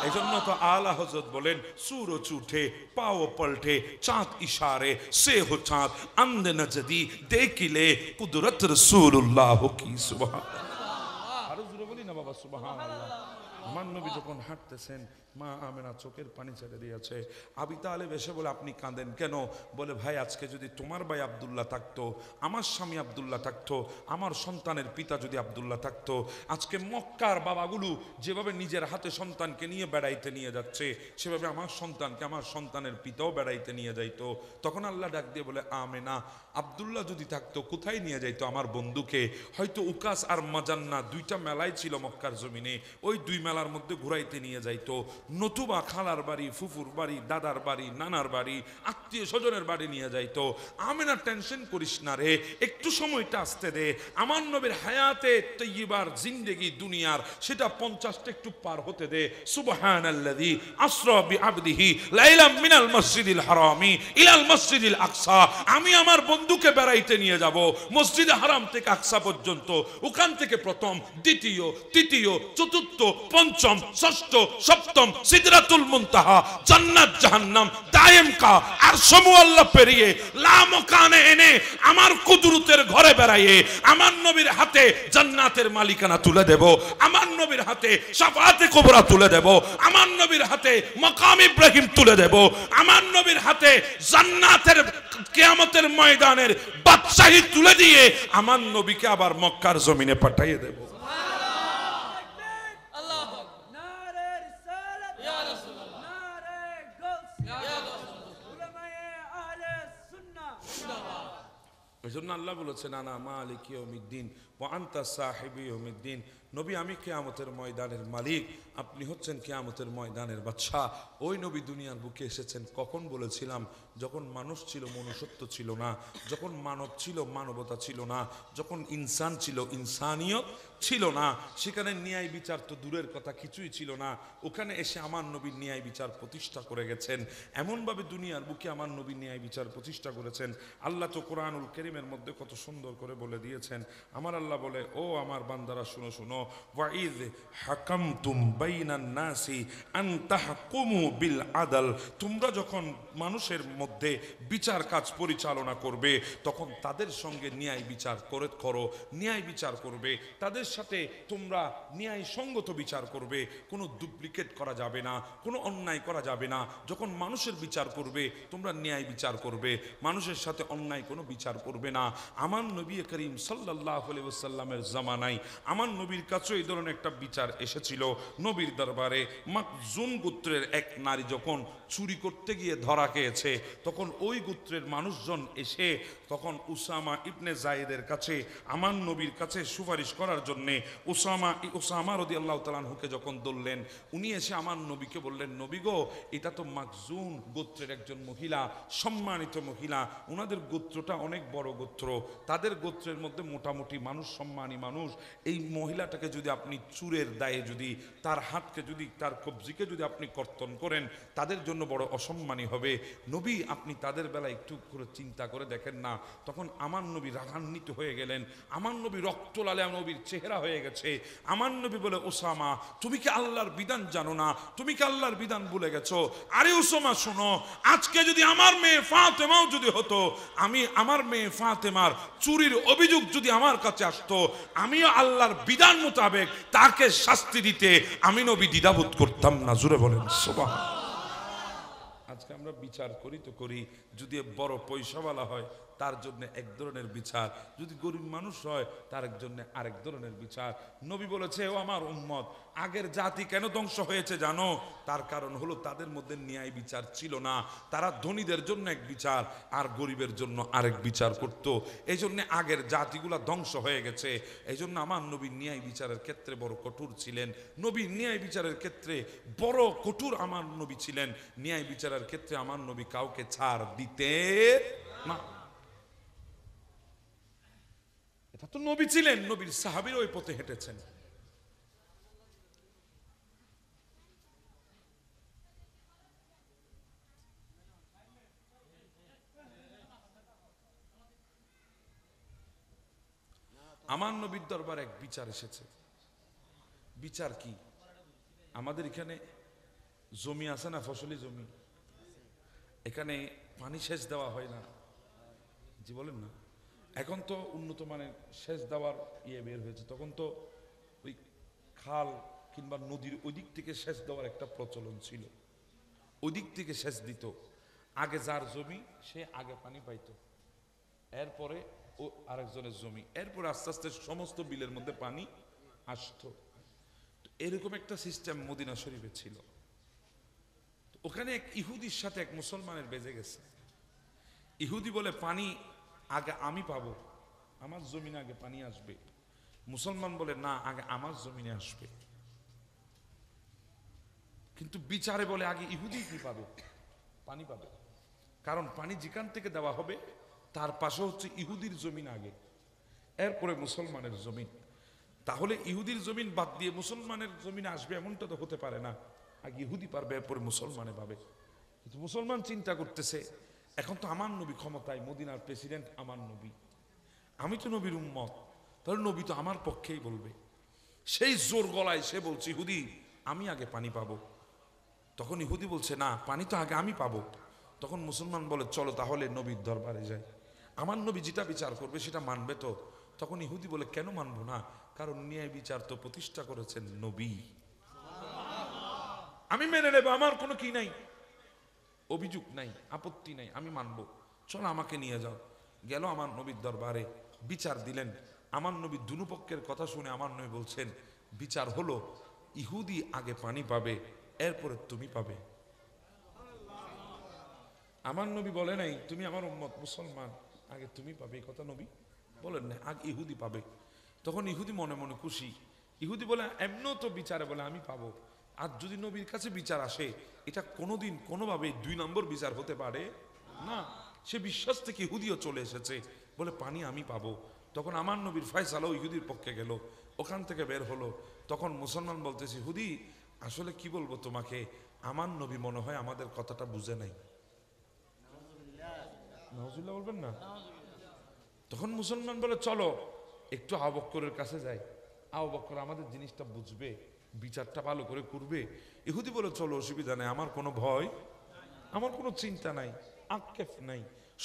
এই জন্য তো আলা হযরত বলেন सूरज उठे पाओ पलटे चांद इशारे से हो चांद अंध नजदी देखिले कुदरत रसूलुल्लाह की सुभान अल्लाह। আরো জোরে বলি না বাবা সুবহানাল্লাহ। আমার নবী যখন হাঁটতেছেন মা আমেনা চোখের পানি ছেড়ে দিয়েছে। আবি তালেব এসে বলে আপনি কাঁদেন কেন? বলে ভাই আজকে যদি তোমার ভাই আব্দুল্লাহ থাকতো, আমার স্বামী আব্দুল্লাহ থাকতো, আমার সন্তানের পিতা যদি আব্দুল্লাহ থাকতো, আজকে মক্কার বাবাগুলো যেভাবে নিজের হাতে সন্তানকে নিয়ে বেড়াইতে নিয়ে যাচ্ছে সেভাবে আমার সন্তানকে আমার সন্তানের পিতাও বেড়াইতে নিয়ে যাইতো। তখন আল্লাহ ডাক দিয়ে বলে আমেনা আব্দুল্লাহ যদি থাকতো কোথায় নিয়ে যাইতো? আমার বন্ধুকে। হয়তো উকাস আর মাজান্না দুইটা মেলাই ছিল মক্কার জমিনে, ওই দুই মেলার মধ্যে ঘুরাইতে নিয়ে যাইতো, নতুবা খালার বাড়ি, ফুফুর বাড়ি, দাদার বাড়ি, নানার বাড়ি, আত্মীয় স্বজনের বাড়ি নিয়ে যাইতো। আমেনা টেনশন করিস না রে, একটু সময়টা আসতে দে। আমার নবীর হায়াতে তৈয়বার জিন্দেগি দুনিয়ার সেটা 50টা একটু পার হতে দে। সুবহানাল্লাযী আসরা বিআবদিহি লাইলাম মিনাল মসজিদিল হারামি ইলাল মসজিদিল আকসা। আমি আমার বন্ধুকে বেড়াইতে নিয়ে যাব মসজিদে হারাম থেকে আকসা পর্যন্ত, ওখান থেকে প্রথম, দ্বিতীয়, তৃতীয়, চতুর্থ, পঞ্চম, ষষ্ঠ, সপ্তম, সিদরাতুল মুনতাহা, জান্নাত জাহান্নাম, দায়েম কা আরশ মুআল্লা পেরিয়ে লামকানে এনে আমার কুদরতের ঘরে বেড়াইয়ে আমার নবীর হাতে জান্নাতের মালিকানা তুলে দেব, আমার নবীর হাতে শাফাআতে কুবরা তুলে দেব, আমার নবীর হাতে মাকাম ইব্রাহিম তুলে দেব, আমার নবীর হাতে জান্নাতের কিয়ামতের ময়দানের বাদশাহী তুলে দিয়ে আমার নবীকে আবার মক্কার জমিনে পাঠিয়ে দেব। এই জন্য আল্লাহ বলেছেন আনা মালিক ইয়াউমিদ্দিন ওয়া আনতা সাহিবু ইয়াউমিদ্দিন। নবী আমি কিয়ামতের ময়দানের মালিক, আপনি হচ্ছেন কিয়ামতের ময়দানের বাদশা। ওই নবী দুনিয়ার বুকে এসেছেন কখন? বলেছিলাম যখন মানুষ ছিল মনুষ্যত্ব ছিল না, যখন মানব ছিল মানবতা ছিল না, যখন ইনসান ছিল ইনসানিয়ত ছিল না, সেখানে ন্যায় বিচার তো দূরের কথা কিছুই ছিল না। ওখানে এসে আমার নবী ন্যায় বিচার প্রতিষ্ঠা করে গেছেন। এমনভাবে দুনিয়ার বুকে আমার নবী ন্যায় বিচার প্রতিষ্ঠা করেছেন। আল্লাহ তো কোরআনুল কারীমের মধ্যে কত সুন্দর করে বলে দিয়েছেন। আমার আল্লাহ বলে ও আমার বান্দারা শুনো শুনো, ওয়াইদ হাকামতুম বাইনান নাসি আন তাহকুমু বিল আদল, তোমরা যখন মানুষের মধ্যে বিচার কাজ পরিচালনা করবে তখন তাদের সঙ্গে ন্যায় বিচার করো, ন্যায় বিচার করবে, তাদের সাথে তোমরা ন্যায় সঙ্গত বিচার করবে, কোনো ডুপ্লিকেট করা যাবে না, কোনো অন্যায় করা যাবে না। যখন মানুষের বিচার করবে তোমরা ন্যায় বিচার করবে, মানুষের সাথে অন্যায় কোনো বিচার করবে না। আমার নবী করিম সাল্লাল্লাহু আলাইহি ওয়াসাল্লামের জামানায় আমার নবীর কাছে এই ধরনের একটা বিচার এসেছিল। নবীর দরবারে মাখজুম গোত্রের এক নারী যখন চুরি করতে গিয়ে ধরা খেয়েছে, তখন ওই গোত্রের মানুষজন এসে তখন উসামা ইবনে জায়েদের কাছে আমার নবীর কাছে সুপারিশ করার জন্যে উসামা রাদিয়াল্লাহু তাআলা আনহুকে যখন ধরলেন, উনি এসে আমার নবীকে বললেন, নবী গো, এটা তো মাখজুম গোত্রের একজন মহিলা, সম্মানিত মহিলা, ওনাদের গোত্রটা অনেক বড় গোত্র, তাদের গোত্রের মধ্যে মোটামুটি মানুষ, সম্মানী মানুষ, এই মহিলাটাকে যদি আপনি চুরের দায়ে যদি তার হাতকে যদি তার কবজিকে যদি আপনি কর্তন করেন তাদের জন্য বড় অসম্মানী হবে। নবী আপনি তাদের বেলা একটু করে চিন্তা করে দেখেন না। তখন আমার নবী রাগান্বিত হয়ে গেলেন, আমার নবী রক্ত লালে নবীর চেহারা হয়ে গেছে। আমার নবী বলে, ওসামা তুমি কি আল্লাহর বিধান জানো না? তুমি কি আল্লাহর বিধান ভুলে গেছো? আরে ওসামা শোনো, আজকে যদি আমার মেয়ে ফাতেমাও যদি হতো, আমি আমার মেয়ে ফাতেমার চুরির অভিযোগ যদি আমার কাছে আসতো, আমিও আল্লাহর বিধান মোতাবেক তাকে শাস্তি দিতে আমি নবী দ্বিধাবোধ করতাম না। জোরে বলেন সুবহানাল্লাহ। আজকে আমরা বিচার করি তো করি, যদি বড় পয়সাওয়ালা হয় তার জন্য এক ধরনের বিচার, যদি গরিব মানুষ হয় তার জন্য আরেক ধরনের বিচার। নবী বলেছে, ও আমার উম্মত, আগের জাতি কেন ধ্বংস হয়েছে জানো? তার কারণ হলো তাদের মধ্যে ন্যায় বিচার ছিল না। তারা ধনীদের জন্য এক বিচার আর গরিবের জন্য আরেক বিচার করত। এই জন্য আগের জাতিগুলা ধ্বংস হয়ে গেছে। এই জন্য আমার নবী ন্যায় বিচারের ক্ষেত্রে বড় কঠোর ছিলেন। নবী ন্যায় বিচারের ক্ষেত্রে বড় কঠোর আমার নবী ছিলেন। ন্যায় বিচারের ক্ষেত্রে আমার নবী কাউকে ছাড় দিতে না। এটা তো নবী ছিলেন, নবীর সাহাবীরা ওই পথে হেঁটেছেন। আমার নবীর দরবার এক বিচার এসেছে। বিচার কি? আমাদের এখানে জমি আছে না, ফসলি জমি, এখানে পানি সেচ দেওয়া হয় না, জি বলেন না? এখন তো উন্নত মানের সেচ দেওয়ার বের হয়েছে, তখন তো ওই খাল কিংবা নদীর ওই দিক থেকে সেচ দেওয়ার একটা প্রচলন ছিল, ওই দিক থেকে সেচ দিত। আগে যার জমি সে আগে পানি পাইতো, এরপরে ও আরেকজনের জমি, এরপরে আস্তে আস্তে সমস্ত বিলের মধ্যে পানি আসতো। এরকম একটা সিস্টেম মদিনা শরীফে ছিল। ওখানে এক ইহুদির সাথে এক মুসলমানের বেজে গেছে। ইহুদি বলে পানি আগে আমি পাবো, আমার জমিনে আগে পানি আসবে। মুসলমান বলে না, আগে আমার জমিনে আসবে। কিন্তু বিচারে বলে আগে ইহুদি কি পাবে? পানি পাবে, কারণ পানি যেখান থেকে দেওয়া হবে তার পাশে হচ্ছে ইহুদির জমিন আগে, এরপরে মুসলমানের জমিন। তাহলে ইহুদির জমিন বাদ দিয়ে মুসলমানের জমিনে আসবে এমনটা তো হতে পারে না, আগে ইহুদি পারবে এরপরে মুসলমানে পাবে। কিন্তু মুসলমান চিন্তা করতেছে এখন তো আমার নবী ক্ষমতায়, মদিনার প্রেসিডেন্ট আমার নবী, আমি তো নবীর উম্মত, তাহলে নবী তো আমার পক্ষেই বলবে। সেই জোর গলায় সে বলছে ইহুদি আমি আগে পানি পাবো। তখন ইহুদি বলছে না, পানি তো আগে আমি পাবো। তখন মুসলমান বলে চলো তাহলে নবীর দরবারে যাই, আমার নবী যেটা বিচার করবে সেটা মানবে তো? তখন ইহুদি বলে কেন মানবো না, কারণ ন্যায় বিচার তো প্রতিষ্ঠা করেছেন নবী, আমি মেনে নেব, আমার কোনো কি নাই, অভিযোগ নাই, আপত্তি নাই, আমি মানবো, চলো আমাকে নিয়ে যাও। গেল আমার নবীর দরবারে, বিচার দিলেন। আমার নবী দুনু পক্ষের কথা শুনে আমার নবী বলছেন বিচার হলো ইহুদি আগে পানি পাবে, এরপরে তুমি পাবে। আমার নবী বলে নাই তুমি আমার উম্মত মুসলমান, আগে তুমি পাবে, এই কথা নবী বলেন না, আগে ইহুদি পাবে। তখন ইহুদি মনে মনে খুশি। ইহুদি বলে এমনও তো বিচারে বলে আমি পাবো, আর যদি নবীর কাছে বিচার আসে এটা কোনোদিন কোনোভাবে 2 নম্বর বিচার হতে পারে না। সে বিশ্বাস থেকে ইহুদিও চলে এসেছে, বলে পানি আমি পাবো। তখন আমার নবীর ফয়সালাও ইহুদির পক্ষে গেল, ওখান থেকে বের হলো। তখন মুসলমান বলতেছে ইহুদি আসলে কি বলবো তোমাকে, আমার নবী মনে হয় আমাদের কথাটা বুঝে নাই। নাউজুবিল্লাহ বলবেন না? তখন মুসলমান বলে চলো একটু আবু বকরের কাছে যাই, আবু বকর আমাদের জিনিসটা বুঝবে, বিচারটা ভালো করে করবে। ইহুদি বলে চলো অসুবিধা নাই, আমার কোনো ভয়, আমার কোনো চিন্তা নাই, আক্ষেপ নাই,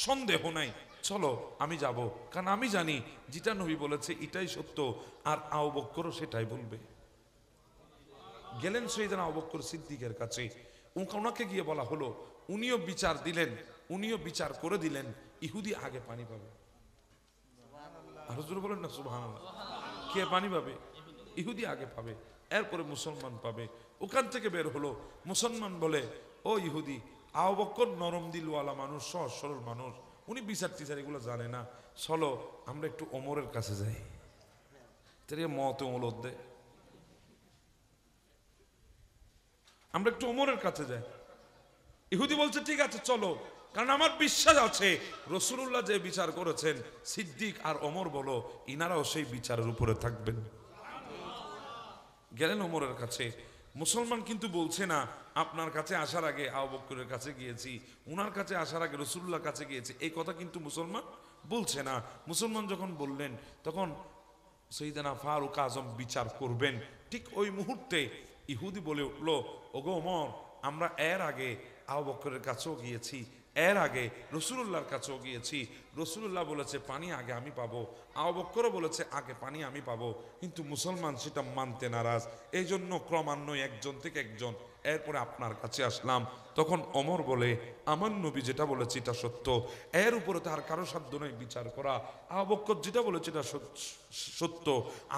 সন্দেহ নাই, চলো আমি যাব, কারণ আমি জানি যেটা নবী বলেছে এটাই সত্য, আর আবু বকরও সেটাই বলবে। গেলেন সাইয়েদনা আবু বকর সিদ্দিকের কাছে, ওনাকে গিয়ে বলা হলো, উনিও বিচার দিলেন, উনিও বিচার করে দিলেন ইহুদি আগে পানি পাবে। আর হুজুর বলেন না সুবহানাল্লাহ, কে পানি পাবে? ইহুদি আগে পাবে, এরপরে মুসলমান পাবে। ওখান থেকে বের হলো, মুসলমান বলে ও ইহুদি, আবু বকর নরম দিলওয়ালা মানুষ, সহজ সরল মানুষ, উনি বিচার টিচার এগুলো জানে না, চলো আমরা একটু ওমরের কাছে যাই, তেরে মতে ওমর দে, আমরা একটু ওমরের কাছে যাই। ইহুদি বলছে ঠিক আছে চলো, কারণ আমার বিশ্বাস আছে রাসূলুল্লাহ যে বিচার করেছেন সিদ্দিক আর ওমর বলো ইনারাও সেই বিচারের উপরে থাকবেন। গেলেন ওমরের কাছে। মুসলমান কিন্তু বলছে না আপনার কাছে আসার আগে আবু বকরের কাছে গিয়েছি, উনার কাছে আসার আগে রাসূলুল্লাহর কাছে গিয়েছি, এই কথা কিন্তু মুসলমান বলছে না। মুসলমান যখন বললেন তখন সাইয়েদনা ফারুক আজম বিচার করবেন, ঠিক ওই মুহূর্তে ইহুদি বলে উঠলো ওগো ওমর, আমরা এর আগে আবু বকরের কাছেও গিয়েছি, এর আগে রাসূলুল্লাহর কাছেও গিয়েছি, রাসূলুল্লাহ বলেছে পানি আগে আমি পাবো, আবু বকরও বলেছে আগে পানি আমি পাবো, কিন্তু মুসলমান সেটা মানতে নারাজ, এই জন্য ক্রমান্বয়ে একজন থেকে একজন, এরপরে আপনার কাছে আসলাম। তখন ওমর বলে আমার নবী যেটা বলেছে এটা সত্য, এর উপরে তার কারো সাধ্য নয় বিচার করা, আবু বকর যেটা বলেছে এটা সত্য,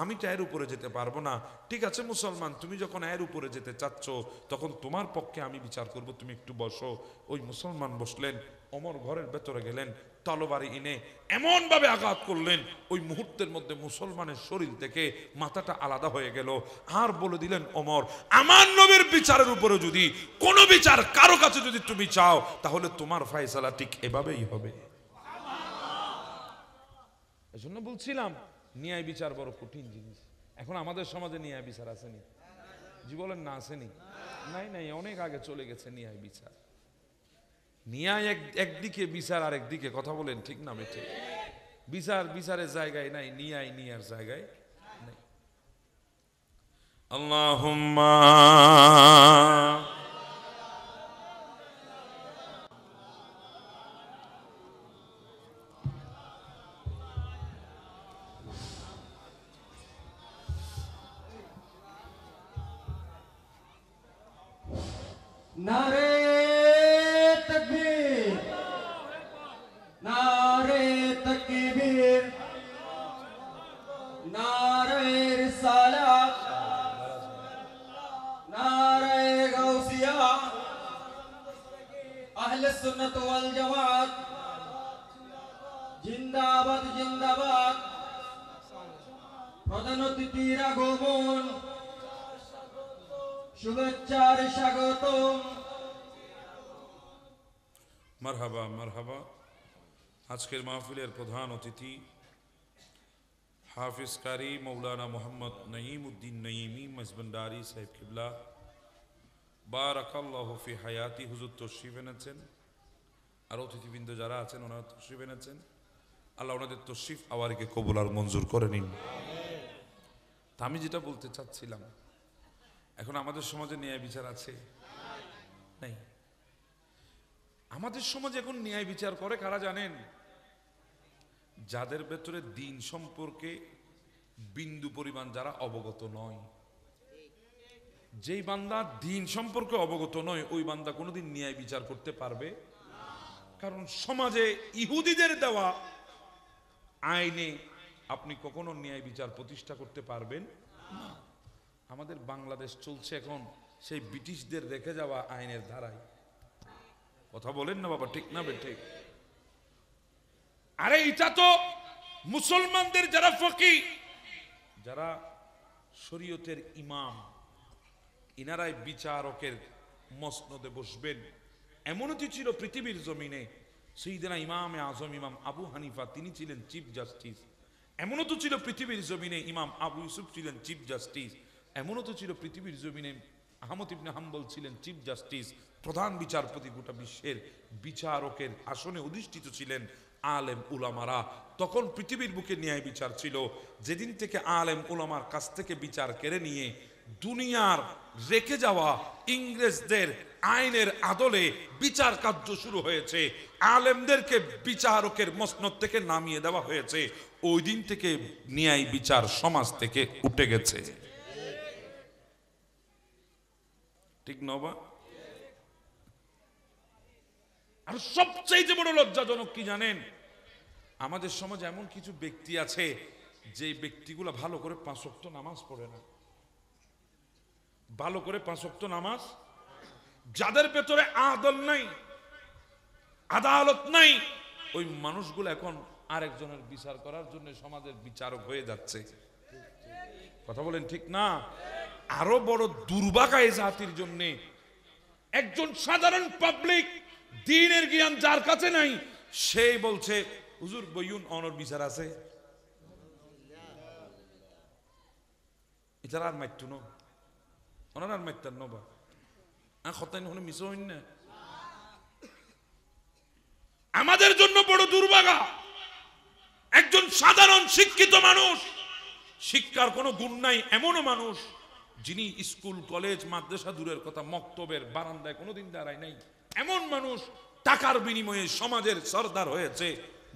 আমি তো এর উপরে যেতে পারবো না। ঠিক আছে মুসলমান, তুমি যখন এর উপরে যেতে চাচ্ছ তখন তোমার পক্ষে আমি বিচার করব, তুমি একটু বসো। ওই মুসলমান বসলেন, ওমর ঘরের ভেতরে গেলেন, তলবারি এনে এমন ভাবে আঘাত করলেন ওই মুহূর্তের মধ্যে মুসলমানের শরীর থেকে মাথাটা আলাদা হয়ে গেল। আর বলে দিলেন ওমর, আমার নবীর বিচারের উপরে যদি কোনো বিচার কারো কাছে যদি তুমি চাও তাহলে তোমার ফয়সালা ঠিক এভাবেই হবে। এজন্য বলছিলাম ন্যায় বিচার বড় কঠিন জিনিস। এখন আমাদের সমাজে ন্যায় বিচার আসেনি? জি বলেন না, আসেনি? নাই নাই, অনেক আগে চলে গেছে ন্যায় বিচার। ন্যায় একদিকে, বিচার আর একদিকে। কথা বলেন ঠিক না বেঠে? বিচার বিচারের জায়গায় নাই, ন্যায় ন্যায়ের জায়গায় নাই। আল্লাহুম্মা নারে তাকবীর, নারে তাকবীর, নারে রিসালাত, নারে গাউসিয়া, আহলে সুন্নাত ওয়াল জামাত জিন্দাবাদ জিন্দাবাদ। প্রধান অতিথির আগমন, শুভেচ্ছার স্বাগতম। মারহাবা মারহাবা। আজকের মাহফিলের প্রধান অতিথি হাফিজ কারি মৌলানা মোহাম্মদ নঈম উদ্দিন নঈমি মজবন্ডারি সাহেব কিবলা বারাকাল্লাহু ফি হায়াতি, হুজুর তশরিফ এনেছেন। আর অতিথিবৃন্দ যারা আছেন ওনারা তশরিফ এনেছেন। আল্লাহ ওনাদের তশরিফ আওয়ারকে কবুল আর মঞ্জুর করে নিন। তা আমি যেটা বলতে চাচ্ছিলাম, এখন আমাদের সমাজে ন্যায় বিচার আছে? নাই। আমাদের সমাজে এখন ন্যায় বিচার করে কারা জানেন? যাদের ভেতরে দিন সম্পর্কে বিন্দু পরিমাণ যারা অবগত নয়। যেই বান্দা দিন সম্পর্কে অবগত নয়, ওই বান্দা কোনোদিন ন্যায় বিচার করতে পারবে? কারণ সমাজে ইহুদিদের দেওয়া আইনে আপনি কখনো ন্যায় বিচার প্রতিষ্ঠা করতে পারবেন না। আমাদের বাংলাদেশ চলছে এখন সেই ব্রিটিশদের রেখে যাওয়া আইনের ধারায়। কথা বলেন না বাবা, ঠিক না ঠিক? আরে এটা তো মুসলমানদের যারা ফকি, যারা শরীয়তের ইমাম, ইনারাই বিচারকের মসনদে বসবেন। এমনও তো ছিল পৃথিবীর জমিনে সাইয়েদনা ইমামে আজম ইমাম আবু হানিফা, তিনি ছিলেন চিফ জাস্টিস। এমনও তো ছিল পৃথিবীর জমিনে ইমাম আবু ইউসুফ ছিলেন চিফ জাস্টিস। এমনও তো ছিল পৃথিবীর জমিনে আহমদ ইবনে হাম্বল ছিলেন চিফ জাস্টিস, প্রধান বিচারপতি। গোটা বিশ্বের বিচারকের আসনে অধিষ্ঠিত ছিলেন আলেম উলামারা। তখন পৃথিবীর বুকে ন্যায় বিচার ছিল। যেদিন থেকে আলেম উলামার কাছ থেকে বিচার কেড়ে নিয়ে দুনিয়ার রেখে যাওয়া ইংরেজদের আইনের আদলে বিচার কার্য শুরু হয়েছে, আলেমদেরকে বিচারকের মসনদ থেকে নামিয়ে দেওয়া হয়েছে, ওই দিন থেকে ন্যায় বিচার সমাজ থেকে উঠে গেছে। ঠিক নবা? আর সবচেয়ে বড় লজ্জাজনক কি জানেন? আমাদের সমাজে এমন কিছু ব্যক্তি আছে যে ব্যক্তিগুলো ভালো করে 5 ওয়াক্ত নামাজ পড়ে না। ভালো করে 5 ওয়াক্ত নামাজ, যাদের ভেতরে আদল নাই, আদালত নাই, ওই মানুষগুলো এখন আরেকজনের বিচার করার জন্য সমাজের বিচারক হয়ে যাচ্ছে। কথা বলেন ঠিক না? আরো বড় দুর্ভাগা এই জাতির জন্য, একজন সাধারণ পাবলিক দ্বীনের জ্ঞান যার কাছে নাই, সেই বলছে হুজুর বইউন অনর বিচার আছে। এটার আর মাইত্য ন অনার আর মাইত্যার নবা খতাইন হলে মিস হইন না। আমাদের জন্য বড় দুর্ভাগা একজন সাধারণ শিক্ষিত মানুষ, শিক্ষার কোনো গুণ নাই এমনও মানুষ, যিনি স্কুল কলেজ মাদ্রাসা দূরের কথা মক্তবের বারান্দায় কোনোদিন দাঁড়ায় নাই, এমন মানুষ টাকার বিনিময়ে সমাজের সরদার হয়েছে,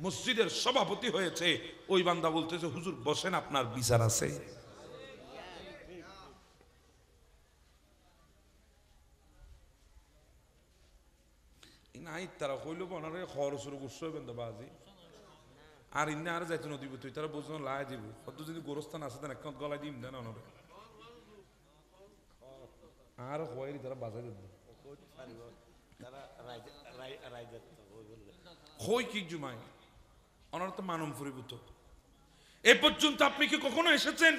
মসজিদের সভাপতি হয়েছে। ওই বান্দা বলতেছে হুজুর বসেন, আপনার বিচার আছে। নাই তারা কইল বনারে খরচের গুচ্ছ বেন্দা বাজি আর ইন্না আর যাইতো নদী তুই তারা বোঝো লাই দিব কত যদি গোরস্থান আছে দেন এক গলায় দিম দেন অনরে আর হয়নি তারা বাজাই দেব হই কি জুমাই অনার তো মানম ফুরিভূত। এ পর্যন্ত আপনি কি কখনো এসেছেন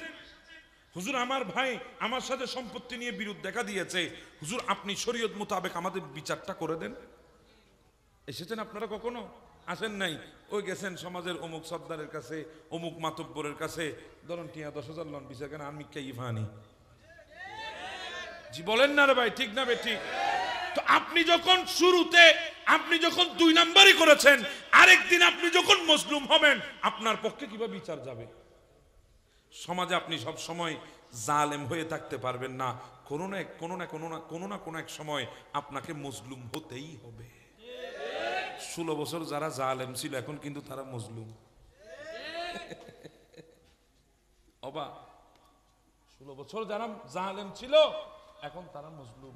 হুজুর আমার ভাই আমার সাথে সম্পত্তি নিয়ে বিরোধ দেখা দিয়েছে, হুজুর আপনি শরীয়ত মোতাবেক আমাদের বিচারটা করে দেন? এসেছেন আপনারা কখনো? আসেন নাই, ওই গেছেন সমাজের অমুক সর্দারের কাছে, অমুক মাতব্বরের কাছে, ধরুন টিয়া 10,000 লন বিচার কেন আমি কে ইভানি। জি বলেন না রে ভাই, ঠিক না বে ঠিক? তো আপনি যখন শুরুতে আপনি যখন 2 নাম্বারই করেছেন, আরেকদিন আপনি যখন মজলুম হবেন, আপনার পক্ষে কিভাবে বিচার যাবে? সমাজে আপনি সব সময় জালেম হয়ে থাকতে পারবেন না, কোনো না কোনো এক সময় আপনাকে মজলুম হতেই হবে। 16 বছর যারা জালেম ছিল এখন কিন্তু তারা মজলুম। অবা 16 বছর যারা জালেম ছিল এখন তারা মজলুম।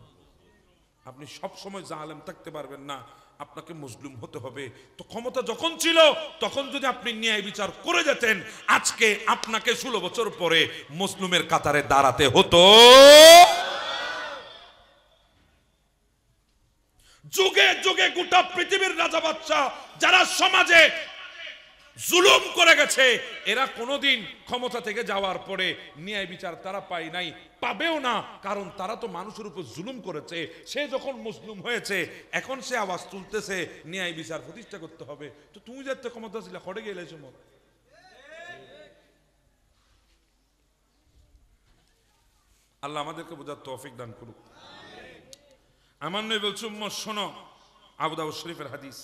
আপনি সব সময় জালেম থাকতে পারবেন না, আপনাকে মজলুম হতে হবে। তো ক্ষমতা যখন ছিল তখন যদি আপনি ন্যায় বিচার করে যেতেন, আজকে আপনাকে 16 বছর পরে মজলুমের কাতারে দাঁড়াতে হতো। যুগে যুগে গোটা পৃথিবীর রাজা বাদশা যারা সমাজে জুলুম করে গেছে, এরা কোনোদিন ক্ষমতা থেকে যাওয়ার পরে ন্যায় বিচার তারা পায় নাই, পাবেও না, কারণ তারা তো মানুষের উপর জুলুম করেছে। সে যখন মুসলিম হয়েছে এখন সে আওয়াজ তুলতেছে ন্যায় বিচার প্রতিষ্ঠা করতে হবে। তো তুমি যাতে ক্ষমতা ছিল খড়ে গেলে সময়। আল্লাহ আমাদেরকে বোঝার তৌফিক দান করুক। আমার নবী বলছে, উম্মত শোনো, আবু দাউদ শরীফের হাদিস,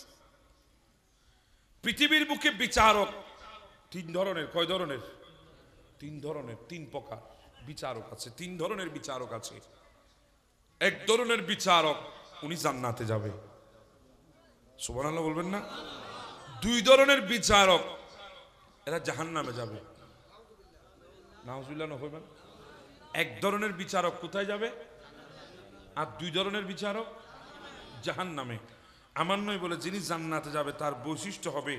পৃথিবীর বুকে বিচারক 3 ধরনের। কয় ধরনের? 3 ধরনের, 3 প্রকার বিচারক আছে। 3 ধরনের বিচারক আছে। এক ধরনের বিচারক উনি জান্নাতে যাবে, সুবহানাল্লাহ বলবেন না? 2 ধরনের বিচারক এরা জাহান্নামে যাবে, নাউজুবিল্লাহ হইবেন। এক ধরনের বিচারক কোথায় যাবে? আর 2 ধরনের বিচারক জাহান্নামে। আমার নয় বলে যিনি জান্নাতে যাবে তার বৈশিষ্ট্য হবে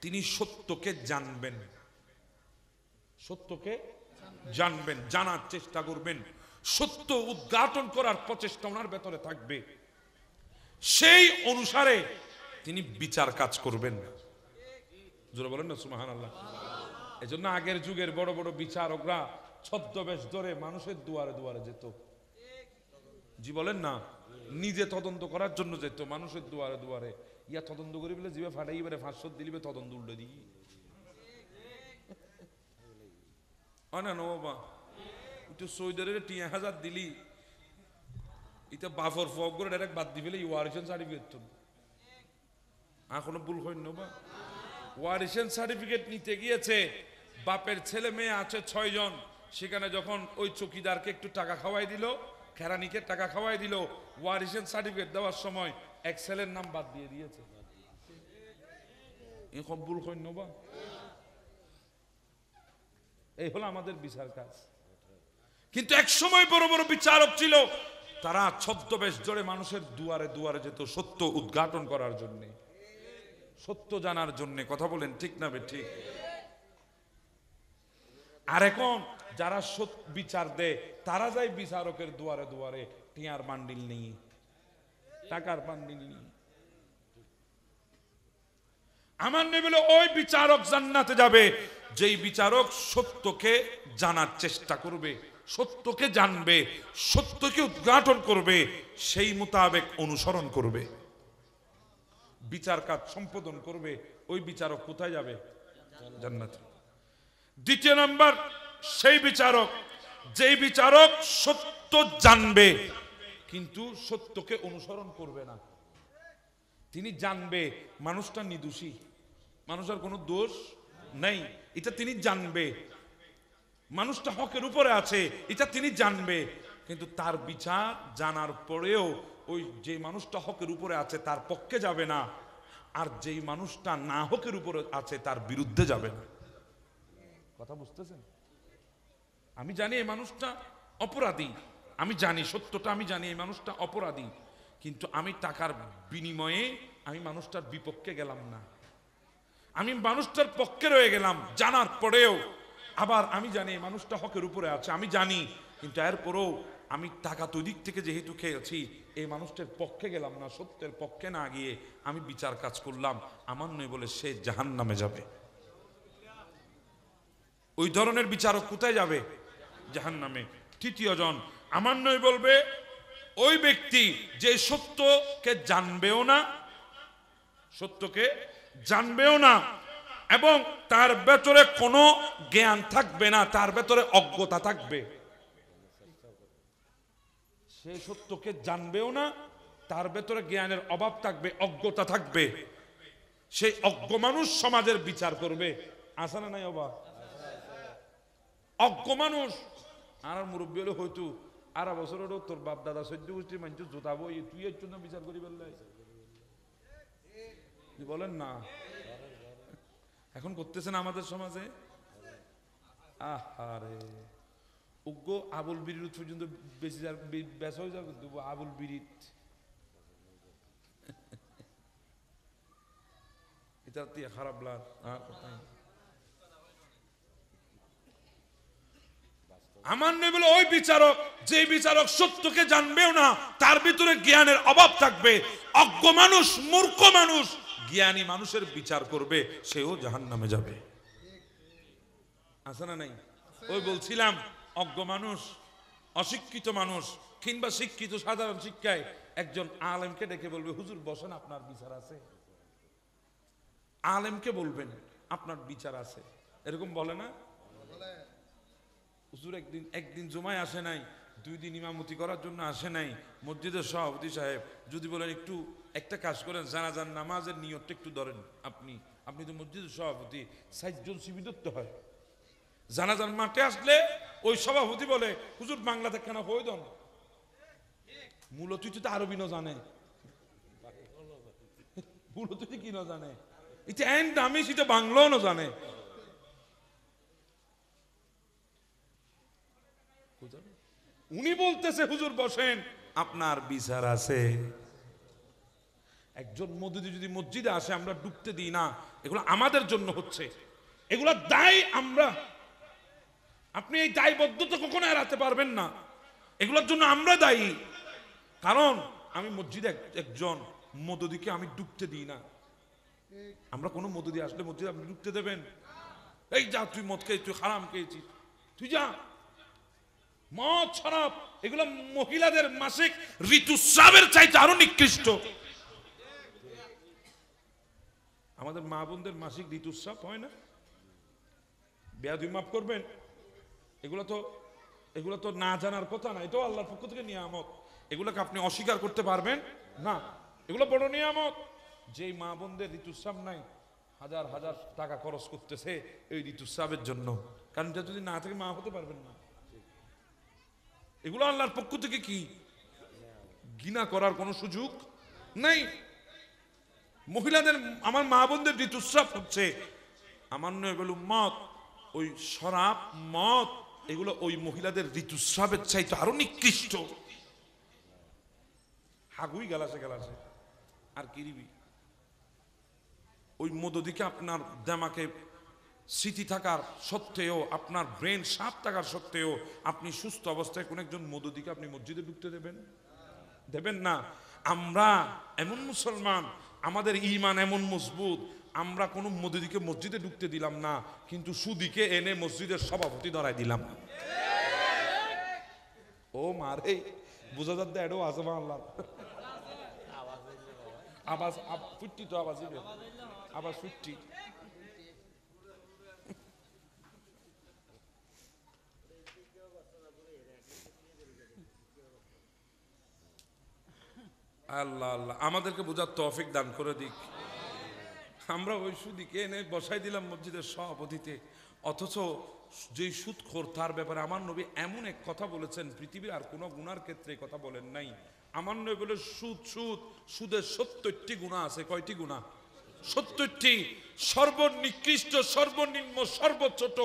তিনি সত্যকে জানবেন। সত্যকে জানবেন, জানার চেষ্টা করবেন, সত্য উদ্ঘাটন করার প্রচেষ্টা ওনার ভেতরে থাকবে, সেই অনুসারে তিনি বিচার কাজ করবেন। জোরে বলেন না সুবহানাল্লাহ। এজন্য আগের যুগের বড় বড় বিচারকরা ছদ্মবেশ ধরে মানুষের দুয়ারে দুয়ারে যেত। জি বলেন না? নিজে তদন্ত করার জন্য যেত মানুষের দুয়ারে দুয়ারে। ইয়া তদন্ত করি বলে জিবে ফাটাই বেড়ে 500 দিলিবে তদন্ত উল্টে দিই। না বাবা, একটু সৌদের 3000 দিলি, এটা বাফর ফক করে ডাইরেক্ট বাদ দি ফেলে ওয়ারিশন সার্টিফিকেট তো কোনো ভুল হয় না। ওয়ারিশন সার্টিফিকেট নিতে গিয়েছে, বাপের ছেলে মেয়ে আছে 6 জন, সেখানে যখন ওই চৌকিদারকে একটু টাকা খাওয়াই দিল, খেরানিকে টাকা খাওয়াই দিল, ওয়ারিশন সার্টিফিকেট দেওয়ার সময় এক ছেলের নাম বাদ দিয়ে দিয়েছে। এরকম ভুল হয় না? এই হলো আমাদের বিচার কাজ। কিন্তু এক সময় বড় বড় বিচারক ছিল, তারা ছদ্মবেশ জড়ে মানুষের দুয়ারে দুয়ারে যেত সত্য উদ্ঘাটন করার জন্য, সত্য জানার জন্য। কথা বলেন ঠিক না বে ঠিক? আর এখন যারা বিচার দেয় তারা যায় বিচারকের দুয়ারে দুয়ারে টিয়ার বান্ডিল নিয়ে, টাকার বান্ডিল নিয়ে। আমার নবী বলে ওই বিচারক জান্নাতে যাবে যেই বিচারক সত্যকে জানার চেষ্টা করবে, সত্যকে জানবে, সত্যকে উদ্ঘাটন করবে, সেই মোতাবেক অনুসরণ করবে, বিচার কাজ সম্পাদন করবে। ওই বিচারক কোথায় যাবে? জান্নাতে। 2 নাম্বার সেই বিচারক যেই বিচারক সত্য জানবে কিন্তু সত্যকে অনুসরণ করবে না। তিনি জানবে মানুষটা নির্দোষী, মানুষের কোনো দোষ নেই, এটা তিনি জানবে, মানুষটা হকের উপরে আছে, এটা তিনি জানবে, কিন্তু তার বিচার জানার পরেও ওই যে মানুষটা হকের উপরে আছে তার পক্ষে যাবে না, আর যেই মানুষটা না হকের উপরে আছে তার বিরুদ্ধে যাবে না। কথা বুঝতেছেন? আমি জানি এই মানুষটা অপরাধী, আমি জানি সত্যটা, আমি জানি এই মানুষটা অপরাধী, কিন্তু আমি টাকার বিনিময়ে আমি মানুষটার বিপক্ষে গেলাম না, আমি মানুষটার পক্ষে রয়ে গেলাম জানার পরেও। আবার আমি জানি এই মানুষটা হকের উপরে আছে, আমি জানি, কিন্তু এরপরেও আমি টাকা তো দিক থেকে যেহেতু খেয়েছি, এই মানুষটার পক্ষে গেলাম না, সত্যের পক্ষে না গিয়ে আমি বিচার কাজ করলাম, আমার নয় বলে সে জাহান্নামে যাবে। ওই ধরনের বিচারক কোথায় যাবে? জাহান্নামে। 3য় জন আমার নয় বলবে ওই ব্যক্তি যে সত্যকে জানবেও না, সত্যকে জানবেও না, এবং তার ভেতরে কোনো জ্ঞান থাকবে না, তার ভেতরে অজ্ঞতা থাকবে। সে সত্যকে জানবেও না, তার ভেতরে জ্ঞানের অভাব থাকবে, অজ্ঞতা থাকবে। সেই অজ্ঞ মানুষ সমাজের বিচার করবে। আছে না নাই অভাব? অজ্ঞ মানুষ আর মুরব্বী হলে হয়তো আর বছর তোর বাপ দাদা সহ্য গোষ্ঠীর মানুষ জোতাবো, তুই এর জন্য বিচার করি বললে বলেন না? এখন করতেছেন আমাদের সমাজে। আহারে উগ্র আবুল বিড়ির পর্যন্ত বেশি বেচা হয়ে যাবে আবুল বিড়িত। এটা খারাপ লাগ। আমার নয় বলে ওই বিচারক, যে বিচারক সত্যকে জানবেও না, তার ভিতরে জ্ঞানের অভাব থাকবে। অজ্ঞ মানুষ, মূর্খ মানুষ জ্ঞানী মানুষের বিচার করবে, সেও জাহান্নামে যাবে। আছে না নাই? ওই বলছিলাম, অজ্ঞ মানুষ, অশিক্ষিত মানুষ কিংবা শিক্ষিত সাধারণ শিক্ষায় একজন আলেমকে ডেকে বলবে, হুজুর বসেন, আপনার বিচার আছে। আলেমকে বলবেন আপনার বিচার আছে, এরকম বলে না? হুজুর একদিন জুমায় আসে নাই, 2 দিন ইমামতি করার জন্য আসে নাই, মসজিদের সভাপতি সাহেব যদি বলেন একটু একটা কাজ করেন, জানাজার নামাজের নিয়তটা একটু ধরেন। আপনি তো মসজিদের সভাপতি, 60 জন শিবির ধরতে হয়। জানাজার মাঠে আসলে ওই সভাপতি বলে, হুজুর বাংলাতে কেন হয়ে দেন? মূলত তো আরবি না জানে, মূলত কি না জানে, এটা এন্ড আমি সেটা বাংলাও না জানে। উনি বলতেছে, হুজুর বসেন, আপনার বিচার আছে। একজন মসজিদে যদি মসজিদে আসে আমরা ডুবতে দিই না, এগুলো আমাদের জন্য হচ্ছে, এগুলো দায় আমরা। আপনি এই দায়বদ্ধতা কখনো এড়াতে পারবেন না, এগুলোর জন্য আমরা দায়ী। কারণ আমি মসজিদে একজন মদদিকে আমি ডুবতে দিই না। আমরা কোনো মদদি আসলে মসজিদে আপনি ডুবতে দেবেন? এই যা, তুই মদ খেয়েছিস, তুই হারাম খেয়েছিস, তুই যা। মদ, শরাব এগুলো মহিলাদের মাসিক ঋতুস্রাবের চাইতে আরো নিকৃষ্ট। আমাদের মা বোনদের মাসিক ঋতুস্রাব হয় না? বেয়াদবি মাফ করবেন, এগুলো তো না জানার কথা না, এটাও আল্লাহর পক্ষ থেকে নিয়ামত। এগুলোকে আপনি অস্বীকার করতে পারবেন না, এগুলো বড় নিয়ামত। যেই মা বোনদের ঋতুস্রাব নাই, হাজার হাজার টাকা খরচ করতেছে এই ঋতুস্রাবের জন্য, কারণ এটা যদি না থাকে মা হতে পারবেন না। এগুলো আল্লাহর পক্ষ থেকে কি ঘৃণা করার কোনো সুযোগ নাই। মহিলাদের, আমার মা বোনদের ঋতুস্রাব হচ্ছে, আমার নয় বলে মদ, ওই শরাব, মদ এগুলো ওই মহিলাদের ঋতুস্রাবের চাইতে আরো নিকৃষ্ট। হাগুই গেলাসে আর কিরিবি। ওই মদদিকে আপনার দেমাকে স্মৃতি থাকার সত্ত্বেও, আপনার ব্রেন সাপ থাকার সত্ত্বেও, আপনি সুস্থ অবস্থায় কোন একজন মদদিকে আপনি মসজিদে ঢুকতে দেবেন না। আমরা এমন মুসলমান, আমাদের ঈমান এমন মজবুত, আমরা কোন মদদিকে মসজিদে ঢুকতে দিলাম না, কিন্তু সুদিকে এনে মসজিদের সভাপতি ধরাই দিলাম। ও মারে বুঝা যাচ্ছে এটাও আজমা আল্লাহ আবাস ফুটটি, তো আবাস আবাস ফুটটি। আল্লাহ আল্লাহ আমাদেরকে বোঝার তৌফিক দান করে দিক। আমরা ওই সুদিকে এনে বসাই দিলাম মসজিদের সভাপতিতে, অথচ যেই সুদখোর তার ব্যাপারে আমার নবী এমন এক কথা বলেছেন, পৃথিবীর আর কোনো গুনার ক্ষেত্রে কথা বলেন নাই। আমার নবী বলে, সুদের 70টি গুনাহ আছে। কয়টি গুনাহ? 70টি। সর্বনিকৃষ্ট, সর্বনিম্ন, সর্বছোট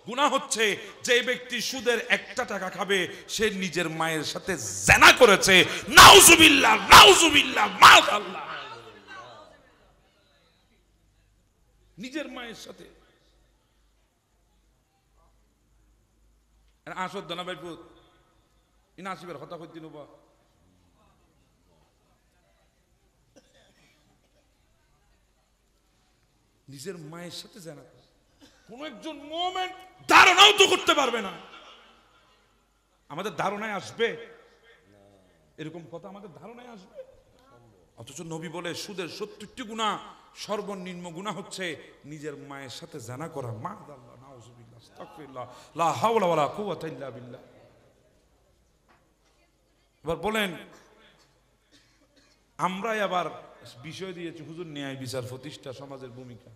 গুনাহ হচ্ছে যে ব্যক্তি সুদের 1টা টাকা খাবে, সে নিজের মায়ের সাথে জিনা করেছে। নাউজুবিল্লাহ, নাউজুবিল্লাহ, মাআল্লাহ। নিজের মায়ের সাথে। আসর দানা ভাইপুত ইনা আসিবার হতা হইতে নবা। নিজের মায়ের সাথে জানা কোন একজন মুমিন ধারণাও তো করতে পারবে না। আমাদের ধারণায় আসবে এরকম কথা? আমাদের ধারণায় আসবে? অথচ নবী বলে সুদের 70টি গুনাহ, সর্বনিম্ন গুনাহ হচ্ছে নিজের মায়ের সাথে জানা করা। মাআযাল্লাহ, নাউযুবিল্লাহ, আস্তাগফিরুল্লাহ, লা হাওলা ওয়ালা কুওয়াতা ইল্লা বিল্লাহ। এবার বলেন, আমরাই আবার বিষয় দিয়েছি হুজুর ন্যায় বিচার প্রতিষ্ঠা সমাজের ভূমিকা।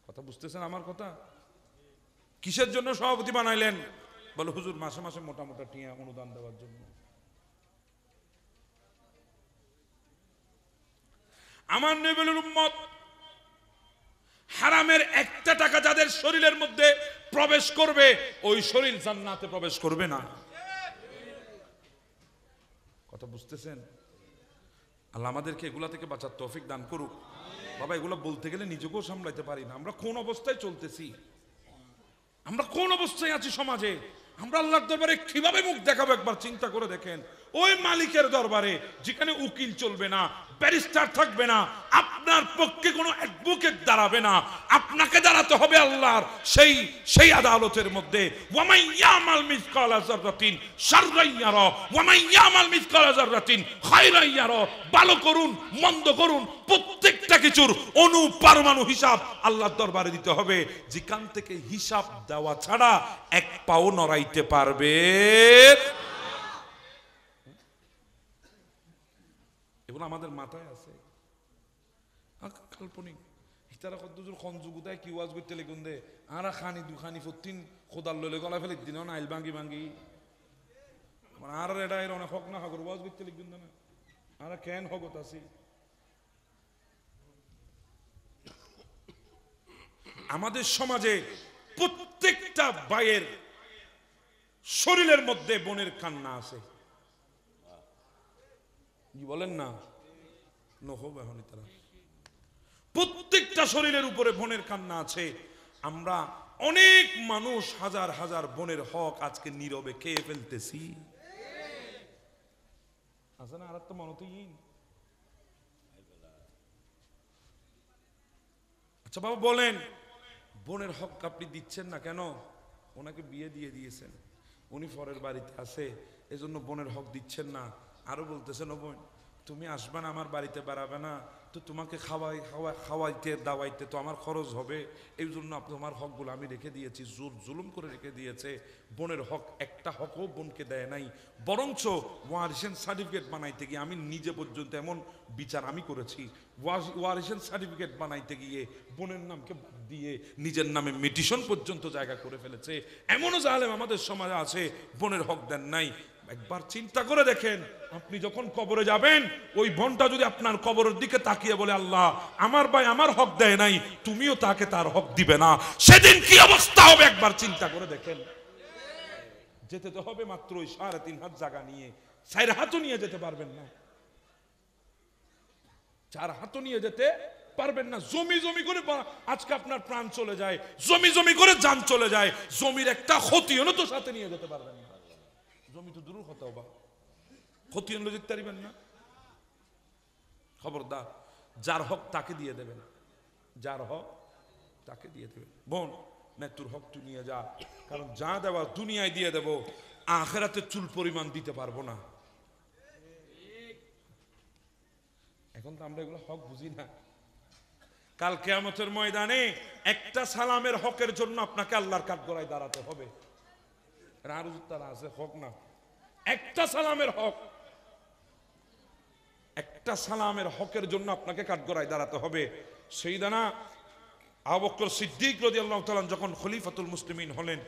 কথা বুঝতেছেন আমার কথা? কিসের জন্য সভাপতি বানাইলেন? বলে হুজুর মাসে মাসে মোটা মোটা টিয়া অনুদান দেওয়ার জন্য। আমার নবীর উম্মত হারামের একটা টাকা যাদের শরীরের মধ্যে প্রবেশ করবে ওই শরীর জান্নাতে প্রবেশ করবে না। কথা বুঝতেছেন? আল্লাহ আমাদেরকে এগুলা থেকে বাঁচার তৌফিক দান করুক। বাবা, এগুলো বলতে গেলে নিজেকেও সামলাইতে পারি না। আমরা কোন অবস্থায় চলতেছি, আমরা কোন অবস্থায় আছি সমাজে, আমরা আল্লাহর দরবারে কিভাবে মুখ দেখাবো একবার চিন্তা করে দেখেন। ওই মালিকের দরবারে যেখানে উকিল চলবে না, ব্যারিস্টার থাকবে না, আপনার পক্ষে কোনো অ্যাডভোকেট দাঁড়াবে না, আপনাকে দাঁড়াতে হবে আল্লাহর সেই আদালতের মধ্যে। ওয়ামাই ইয়ামাল মিসকালা যাররাতিন শাররান ইয়ারা ওয়ামাই ইয়ামাল মিসকালা যাররাতিন খায়রান ইয়ারা। ভালো করুন মন্দ করুন, প্রত্যেকটা কিছুর অনুপারমাণু হিসাব আল্লাহর দরবারে দিতে হবে, যেখান থেকে হিসাব দেওয়া ছাড়া এক পাও নড়াইতে পারবে। এগুলো আমাদের মাথায় আছে, কাল্পনিক। ইতারা কদ্দুর খনজুগুদায় কি ওয়াজ করতে লেগুন দে আরা খানি দুখানি ফতিন খোদার ললে গলা ফেলে দিন না আইল ভাঙ্গি ভাঙ্গি আর এটা এর অনেক হক না হকর ওয়াজ করতে লেগুন না আরা কেন হকত আছি। আমাদের সমাজে প্রত্যেকটা ভাইয়ের শরীরের মধ্যে বোনের কান্না আছে। কি বলেন না? তারা প্রত্যেকটা শরীরের উপরে বোনের কান্না আছে। আমরা অনেক মানুষ হাজার হাজার বোনের হক আজকে নীরবে খেয়ে ফেলতেছি। আছে না? আর তো মনতেই। আচ্ছা বাবা বলেন, বোনের হক আপনি দিচ্ছেন না কেন? ওনাকে বিয়ে দিয়ে দিয়েছেন, উনি পরের বাড়িতে আছে, এজন্য বোনের হক দিচ্ছেন না। আরো বলতেছেন, ও বোন তুমি আসবে না, আমার বাড়িতে বেড়াবে না, তো তোমাকে খাওয়াইতে দাওয়াইতে তো আমার খরচ হবে, এই জন্য তোমার হকগুলো আমি রেখে দিয়েছি। জোর জুলুম করে রেখে দিয়েছে। বোনের হক একটা হকও বোনকে দেয় নাই, বরঞ্চ ওয়ারিশেন সার্টিফিকেট বানাইতে গিয়ে আমি নিজে পর্যন্ত এমন বিচার আমি করেছি, ওয়ারিশেন সার্টিফিকেট বানাইতে গিয়ে বোনের নামকে দিয়ে নিজের নামে মিটিশন পর্যন্ত জায়গা করে ফেলেছে। এমনও জালেম আমাদের সমাজে আছে, বোনের হক দেন নাই। একবার চিন্তা করে দেখেন, আপনি যখন কবরে যাবেন, ওই বোনটা যদি আপনার কবরের দিকে তাকিয়ে বলে আল্লাহ আমার ভাই আমার হক দেয় নাই, তুমিও তাকে তার হক দিবে না, সেদিন কি অবস্থা হবে একবার চিন্তা করে দেখেন। যেতে তো হবে মাত্র ওই 3.5 হাত জায়গা নিয়ে, 4 হাতও নিয়ে যেতে পারবেন না, 4 হাতও নিয়ে যেতে পারবেন না। জমি জমি করে আজকে আপনার প্রাণ চলে যায়, জমি জমি করে জান চলে যায়, জমির একটা ক্ষতি হলো তো সাথে নিয়ে যেতে পারবেন না। জমি তো দূর কথা, ক্ষতি হলো যেতে পারবেন না। খবরদার, যার হক তাকে দিয়ে দেবেন, যার হক তাকে দিয়ে দেবেন। বোন না, তোর হক তুই নিয়ে যা, কারণ যা দেওয়া দুনিয়ায় দিয়ে দেব, আখেরাতে চুল পরিমাণ দিতে পারবো না। এখন তো আমরা এগুলো হক বুঝি না। কাল কিয়ামতের ময়দানে একটা সালামের হকের জন্য আপনাকে আল্লাহর কাঠগড়ায় দাঁড়াতে হবে। আর তারা আছে হক না, একটা সালামের হক, একটা সালামের হকের জন্য আপনাকে কাঠগড়ায় দাঁড়াতে হবে। সাইয়েদানা আবু বকর সিদ্দিক রাদিয়াল্লাহু তাআলা যখন খলিফাতুল মুসলিমিন হলেন,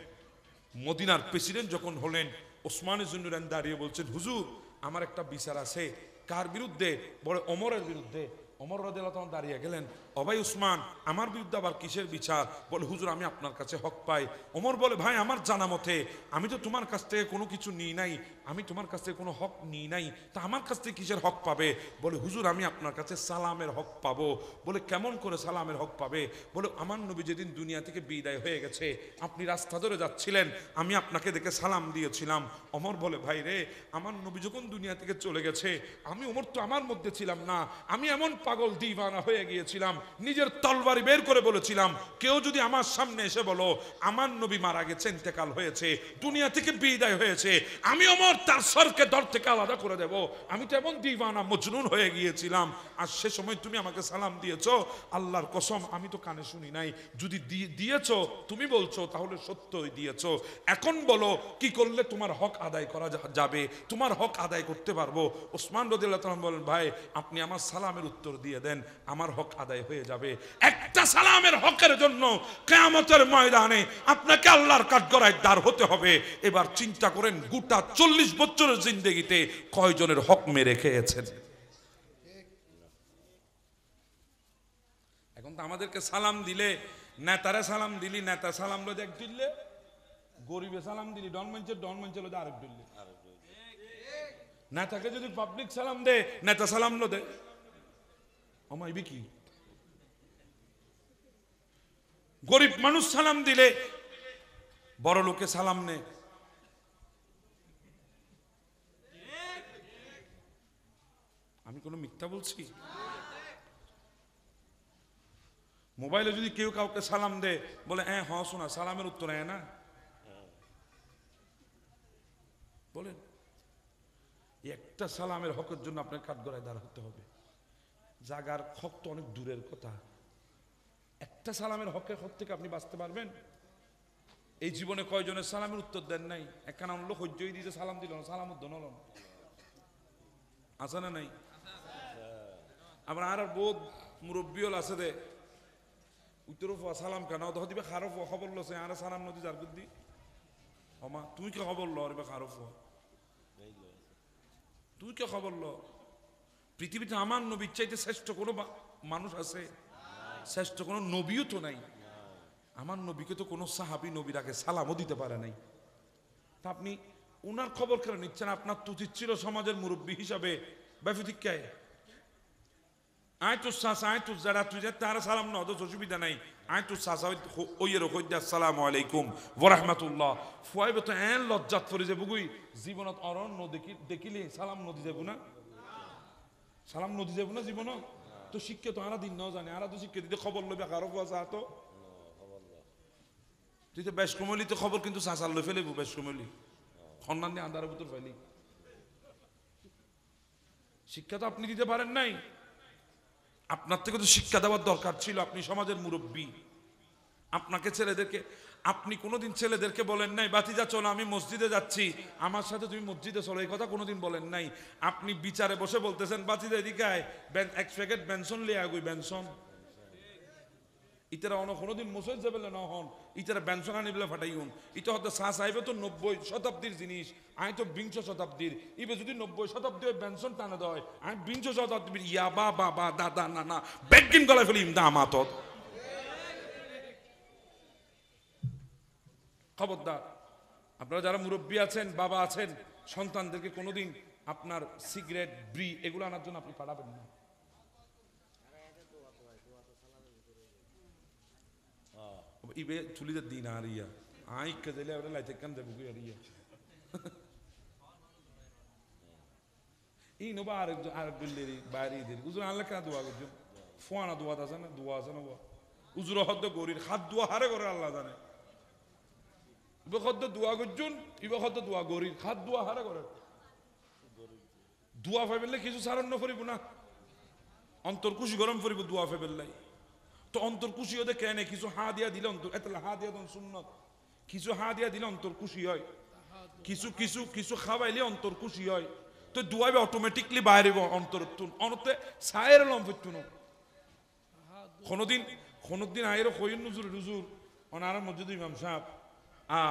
মদিনার প্রেসিডেন্ট যখন হলেন, ওসমান জুন্নুরাইন দাঁড়িয়ে বলছেন, হুজুর আমার একটা বিচার আছে। কার বিরুদ্ধে? বলে ওমরের বিরুদ্ধে। ওমর রাদিয়াল্লাহু তাআলা দাঁড়িয়ে গেলেন, ও ভাই উসমান আমার বিরুদ্ধে আবার কিসের বিচার? বলে হুজুর আমি আপনার কাছে হক পাই। ওমর বলে ভাই আমার জানা মতে আমি তো তোমার কাছ থেকে কোনো কিছু নিই নাই, আমি তোমার কাছ থেকে কোনো হক নিই নাই, তা আমার কাছ থেকে কিসের হক পাবে? বলে হুজুর আমি আপনার কাছে সালামের হক পাবো। বলে কেমন করে সালামের হক পাবে? বলে আমার নবী যেদিন দুনিয়া থেকে বিদায় হয়ে গেছে, আপনি রাস্তা ধরে যাচ্ছিলেন, আমি আপনাকে দেখে সালাম দিয়েছিলাম। ওমর বলে ভাই রে, আমার নবী যখন দুনিয়া থেকে চলে গেছে, আমি ওমর তো আমার মধ্যে ছিলাম না, আমি এমন পাগল দিওয়ানা হয়ে গিয়েছিলাম, নিজের তলবারি বের করে বলেছিলাম, কেউ যদি আমার সামনে এসে বলো আমার নবী মারা গেছে, ইন্তেকাল হয়েছে, দুনিয়া থেকে বিদায় হয়েছে, আমি ওমর তার সরকে দর থেকে আলাদা করে দেব। আমি তো এমন দিওয়ানা মজনুন হয়ে গিয়েছিলাম। আর সে সময় তুমি আমাকে সালাম দিয়েছো, আল্লাহর কসম আমি তো কানে শুনি নাই। যদি দিয়েছো তুমি বলছো তাহলে সত্যই দিয়েছো। এখন বলো কি করলে তোমার হক আদায় করা যাবে, তোমার হক আদায় করতে পারবো। ওসমান রাদিয়াল্লাহু তাআলা বলেন, ভাই আপনি আমার সালামের উত্তর দিয়ে দেন, আমার হক আদায় হয়ে যাবে। একটা সালামের হকের জন্য কিয়ামতের ময়দানে আপনাকে আল্লাহর কাঠগড়ায় দাঁড় হতে হবে। এবার চিন্তা করেন গোটা 40 বছরের জিন্দেগিতে কয়জনের হক মেরে খেয়েছেন। এখন তো আমাদেরকে সালাম দিলে, নেতারা সালাম দিলি, নেতা সালাম লো এক দিলে, গরিবে সালাম দিলি ডন মঞ্চে লো আরেক দিল্লি। নেতাকে যদি পাবলিক সালাম দে, নেতা সালাম লো দে, আমাইবি কি? গরিব মানুষ সালাম দিলে বড় লোকে সালাম নে। আমি কোনো মিথ্যা বলছি? মোবাইলে যদি কেউ কাউকে সালাম দে, বলে হ্যাঁ শোনা, সালামের উত্তর হ্যাঁ না বলেন। একটা সালামের হকের জন্য আপনার কাঠগড়ায় দাঁড় হতে হবে। জাগার হক তো অনেক দূরের কথা, একটা সালামের হকের হক থেকে আপনি বাঁচতে পারবেন? এই জীবনে কয়জনের সালামের উত্তর দেন নাই? একখানা লোক হজ্জই দিতে সালাম দিল না, সালাম উদ্দ নল আছে না নাই? আবার আর বোধ মুরব্বীল আছে দে উত্তর সালাম কেন দিবে খারফ খবর লছে আর সালাম নদী যার বুদ্ধি অমা তুই কে খবর ল খারফ, তুই কে খবর ল? পৃথিবীতে আমার নবীর চাইতে শ্রেষ্ঠ কোনো মানুষ আছে? শ্রেষ্ঠ কোনো নবীও তো নাই। আমার নবীকে তো কোনো সাহাবী নবীর আগে সালামও দিতে পারে নাই। তা আপনি উনার খবর কেন নিচ্ছেন? আপনার তো উচিত ছিল সমাজের মুরব্বী হিসাবে ব্যাফিতিকায় আয় তো চাষা, আয় তো যারা তুই যে তারা সালাম না অত অসুবিধা নাই। আয় তো চাষা ওইয়ের আসসালামু আলাইকুম ওয়া রাহমাতুল্লাহ। ফুয়াইবে তো লজ্জাত পড়ে যাবো গুই জীবনত অরণ্য দেখিলে সালাম নদী যাবো না, সালাম নদী যাবো না জীবনত। তো শিক্ষা তো আরা দিন ন জানে, আরা তো শিক্ষা দিতে খবর লইবে কারো চাষা তো তুই তো বেশ কমলি তো খবর কিন্তু চাষার লই ফেলেবো বেশ কমলি খন্ডান দিয়ে আন্ধারের ভিতর ফেলি। শিক্ষা তো আপনি দিতে পারেন নাই, আপনার থেকে তো শিক্ষা দেওয়ার দরকার ছিল। আপনি সমাজের মুরব্বী, আপনাকে ছেলেদেরকে, আপনি কোনোদিন ছেলেদেরকে বলেন নাই বাতিজা চলো আমি মসজিদে যাচ্ছি আমার সাথে তুমি মসজিদে চলো, এই কথা কোনোদিন বলেন নাই। আপনি বিচারে বসে বলতেছেন বাতিজা এদিকে আয়, এক প্যাকেট বেনসন লিয়ে আগুই বেনসন ইতারা অন কোনোদিন মসজিদ যাবে না হন ইতারা বেনসন আনিবলে ফাটাই হন। এটা হয়তো চা চাইবে তো 90 শতাব্দীর জিনিস, আমি তো 20 শতাব্দীর। ইবে যদি 90 শতাব্দী বেনসন টানে দেয়, আমি 20 শতাব্দীর ইয়াবা বাবা দাদা নানা বেগিন গলায় ফেলি ইমদা আমাত। খবরদার, আপনারা যারা মুরব্বী আছেন, বাবা আছেন, সন্তানদেরকে কোনোদিন আপনার সিগারেট ব্রি এগুলো আনার জন্য আপনি পাঠাবেন না। ইবে চুলিদের দিন আর ইয়া আই কাজলে আমরা লাইতে কান দেব কি আর ইয়া ই নো বার আর বিল্লেরি বাড়ি দের উজুর আল্লাহ কা দোয়া করছো ফোয়ানা দোয়া আছে না, দোয়া আছে না উজুর হদ্দ গরির হাত দোয়া হারে করে আল্লাহ জানে। ইবে হদ্দ দোয়া করছুন, ইবে হদ্দ দোয়া গরির হাত দোয়া হারে করে দোয়া ফাইবেলে কিছু সারণ্য ফরিব না, অন্তর খুশি গরম ফরিব দোয়া ফাইবেলাই। তো অন্তর খুশি হতে কেন? কিছু হা দিয়া দিলে অন্তর এতলা হা দিয়া সুন্নত, কিছু হা দিয়া দিলে অন্তর খুশি হয়, কিছু কিছু কিছু খাওয়াইলে অন্তর খুশি হয়। তো দুয়াবে অটোমেটিকলি বাইরে অন্তর অনতে সায়ের লম্ফুন কোনদিন আয়ের হইন নুজুর নুজুর অনার মসজিদ ইমাম সাহেব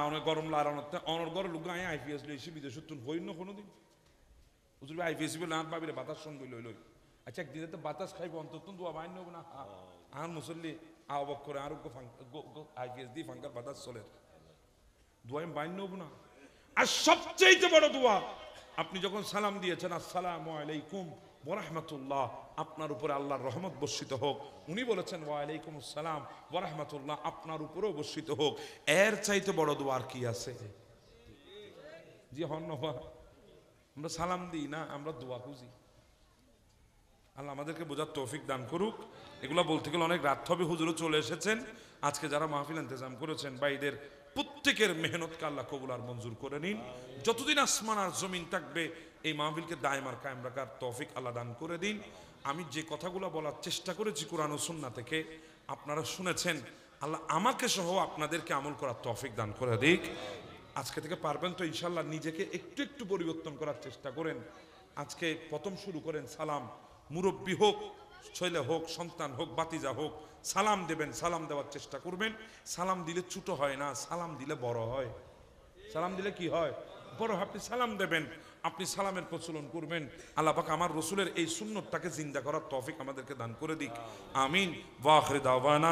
অনেক গরম লারানতে অনর গর লুক আই আইপিএস লইছি বিদেশ তুন হইন না কোনোদিন হুজুর আইপিএস বলে না ভাবিরে বাতাস সঙ্গে লই লই। আচ্ছা একদিনে তো বাতাস খাইব অন্তর তুন দোয়া বাইন নেব না আর মুসল্লি আহ্বক করে আর আইপিএস দিয়ে ফাঙ্কার বাতাস চলে দোয়া আমি বাইন নেব না। আর সবচেয়ে বড় দোয়া আপনি যখন সালাম দিয়েছেন আসসালামু আলাইকুম ওয়া রাহমাতুল্লাহ, আপনার উপরে আল্লাহর রহমত বর্ষিত হোক। উনি বলেছেন ওয়া আলাইকুম আসসালাম ওয়া রাহমাতুল্লাহ, আপনার উপরেও বর্ষিত হোক। এর চাইতে বড় দোয়া আর কি আছে? জি হন আমরা সালাম দিই না, আমরা দোয়া খুঁজি। আল্লাহ আমাদেরকে বোঝার তৌফিক দান করুক। এগুলো বলতে গেলে অনেক রাত হবে, হুজুরও চলে এসেছেন। আজকে যারা মাহফিল ইন্তজাম করেছেন ভাইদের প্রত্যেকের মেহনতকে আল্লাহ কবুল আর মঞ্জুর করে নিন। যতদিন আসমান আর জমিন থাকবে এই মাহফিলকে দায়েম আর কায়েম রাখার তৌফিক আল্লাহ দান করে দিন। আমি যে কথাগুলো বলার চেষ্টা করেছি কোরআন ও সুন্নাহ থেকে আপনারা শুনেছেন, আল্লাহ আমাকে সহ আপনাদেরকে আমল করার তৌফিক দান করে দিক। আজকে থেকে পারবেন তো ইনশাল্লাহ নিজেকে একটু একটু পরিবর্তন করার চেষ্টা করেন। আজকে প্রথম শুরু করেন সালাম, মুরব্বী হোক, ছেলে হোক, সন্তান হোক, বাতিজা হোক, সালাম দেবেন, সালাম দেওয়ার চেষ্টা করবেন। সালাম দিলে ছোট হয় না, সালাম দিলে বড় হয়। সালাম দিলে কি হয়? বড় হয়। আপনি সালাম দেবেন, আপনি সালামের প্রচলন করবেন। আল্লাহ পাক আমার রসুলের এই সুন্নতটাকে জিন্দা করার তৌফিক আমাদেরকে দান করে দিক। আমিন। ওয়া আখির দাওয়ানা